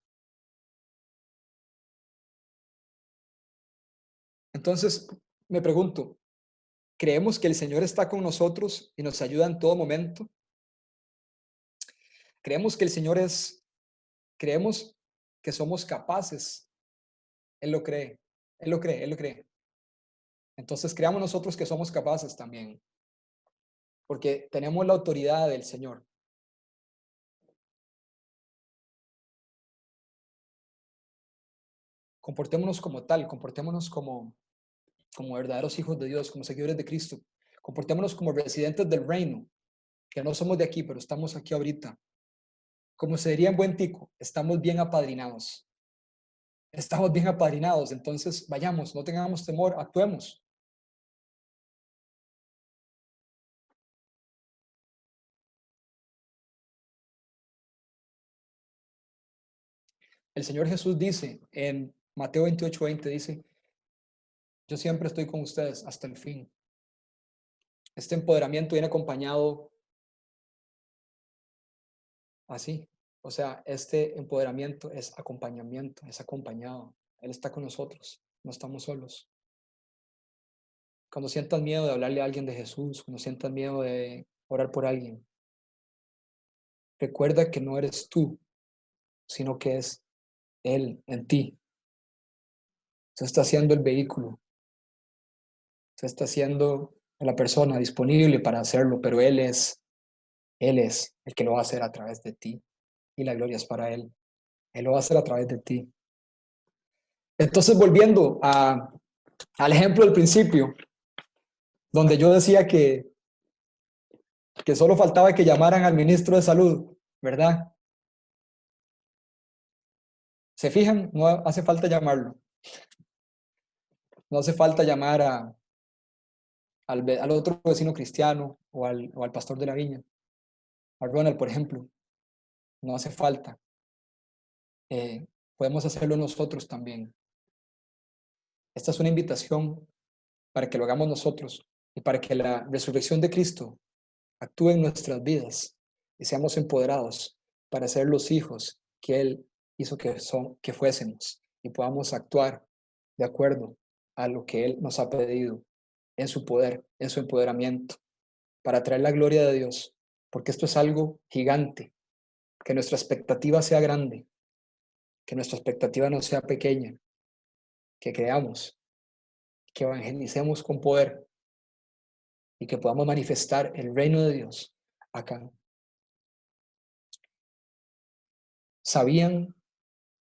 Entonces, me pregunto, ¿creemos que el Señor está con nosotros y nos ayuda en todo momento? ¿Creemos que el Señor creemos que somos capaces? Él lo cree, Él lo cree, Él lo cree. Entonces, creamos nosotros que somos capaces también, porque tenemos la autoridad del Señor. Comportémonos como tal, comportémonos como verdaderos hijos de Dios, como seguidores de Cristo. Comportémonos como residentes del reino, que no somos de aquí, pero estamos aquí ahorita. Como se diría en buen tico, estamos bien apadrinados. Estamos bien apadrinados, entonces vayamos, no tengamos temor, actuemos. El Señor Jesús dice en Mateo 28:20, dice, yo siempre estoy con ustedes hasta el fin. Este empoderamiento viene acompañado así. O sea, este empoderamiento es acompañamiento, es acompañado. Él está con nosotros, no estamos solos. Cuando sientas miedo de hablarle a alguien de Jesús, cuando sientas miedo de orar por alguien, recuerda que no eres tú, sino que es Él en ti. Se está haciendo el vehículo, se está haciendo la persona disponible para hacerlo, pero Él es el que lo va a hacer a través de ti y la gloria es para Él. Él lo va a hacer a través de ti. Entonces, volviendo al ejemplo del principio, donde yo decía que solo faltaba que llamaran al ministro de salud, ¿verdad? ¿Se fijan? No hace falta llamarlo. No hace falta llamar al otro vecino cristiano o al pastor de la viña, a Ronald, por ejemplo. No hace falta. Podemos hacerlo nosotros también. Esta es una invitación para que lo hagamos nosotros y para que la resurrección de Cristo actúe en nuestras vidas y seamos empoderados para ser los hijos que Él hizo que fuésemos y podamos actuar de acuerdo a lo que Él nos ha pedido en su poder, en su empoderamiento, para traer la gloria de Dios, porque esto es algo gigante, que nuestra expectativa sea grande, que nuestra expectativa no sea pequeña, que creamos, que evangelicemos con poder y que podamos manifestar el reino de Dios acá. ¿Sabían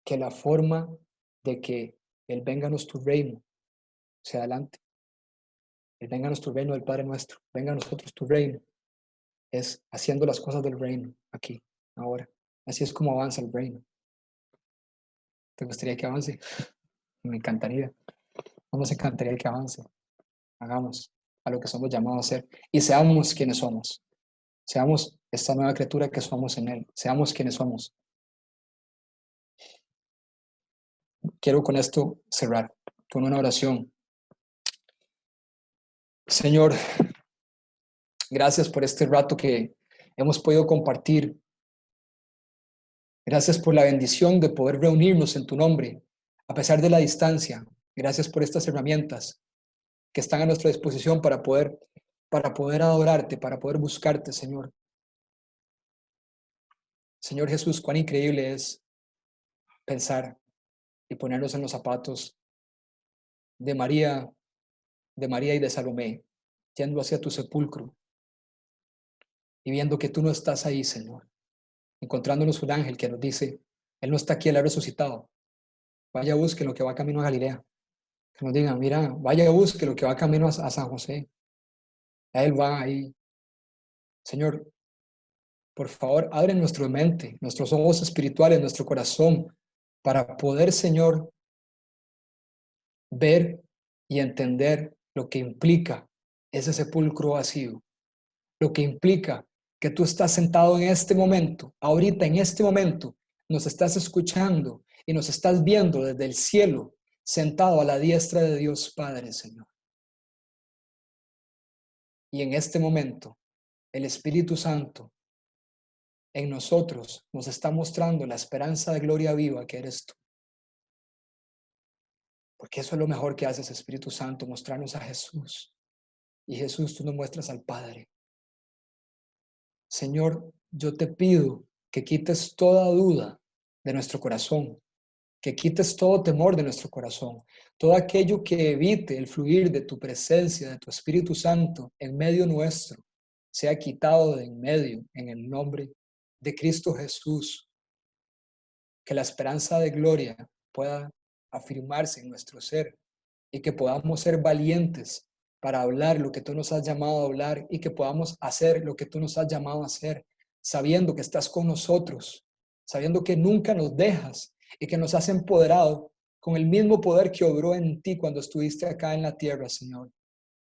que la forma de que el vénganos tu reino sea adelante? El vénganos tu reino del Padre nuestro, venga a nosotros tu reino, es haciendo las cosas del reino aquí, ahora. Así es como avanza el reino. ¿Te gustaría que avance? Me encantaría. No nos encantaría que avance. Hagamos a lo que somos llamados a hacer y seamos quienes somos. Seamos esta nueva criatura que somos en Él. Seamos quienes somos. Quiero con esto cerrar con una oración. Señor, gracias por este rato que hemos podido compartir. Gracias por la bendición de poder reunirnos en tu nombre, a pesar de la distancia. Gracias por estas herramientas que están a nuestra disposición para poder adorarte, para poder buscarte, Señor. Señor Jesús, cuán increíble es pensar y ponernos en los zapatos de María, y de Salomé, yendo hacia tu sepulcro y viendo que tú no estás ahí, Señor. Encontrándonos un ángel que nos dice, Él no está aquí, Él ha resucitado. Vaya, busque lo que va camino a Galilea. Que nos digan, mira, vaya, busque lo que va camino a San José. Él va ahí. Señor, por favor, abre nuestra mente, nuestros ojos espirituales, nuestro corazón, para poder, Señor, ver y entender lo que implica ese sepulcro vacío, lo que implica que tú estás sentado en este momento, ahorita, en este momento, nos estás escuchando y nos estás viendo desde el cielo, sentado a la diestra de Dios Padre, Señor. Y en este momento, el Espíritu Santo en nosotros nos está mostrando la esperanza de gloria viva que eres tú. Porque eso es lo mejor que haces, Espíritu Santo, mostrarnos a Jesús. Y Jesús, tú nos muestras al Padre. Señor, yo te pido que quites toda duda de nuestro corazón, que quites todo temor de nuestro corazón, todo aquello que evite el fluir de tu presencia, de tu Espíritu Santo en medio nuestro, sea quitado de en medio en el nombre de Cristo Jesús. Que la esperanza de gloria pueda afirmarse en nuestro ser y que podamos ser valientes para hablar lo que tú nos has llamado a hablar y que podamos hacer lo que tú nos has llamado a hacer, sabiendo que estás con nosotros, sabiendo que nunca nos dejas y que nos has empoderado con el mismo poder que obró en ti cuando estuviste acá en la tierra, Señor.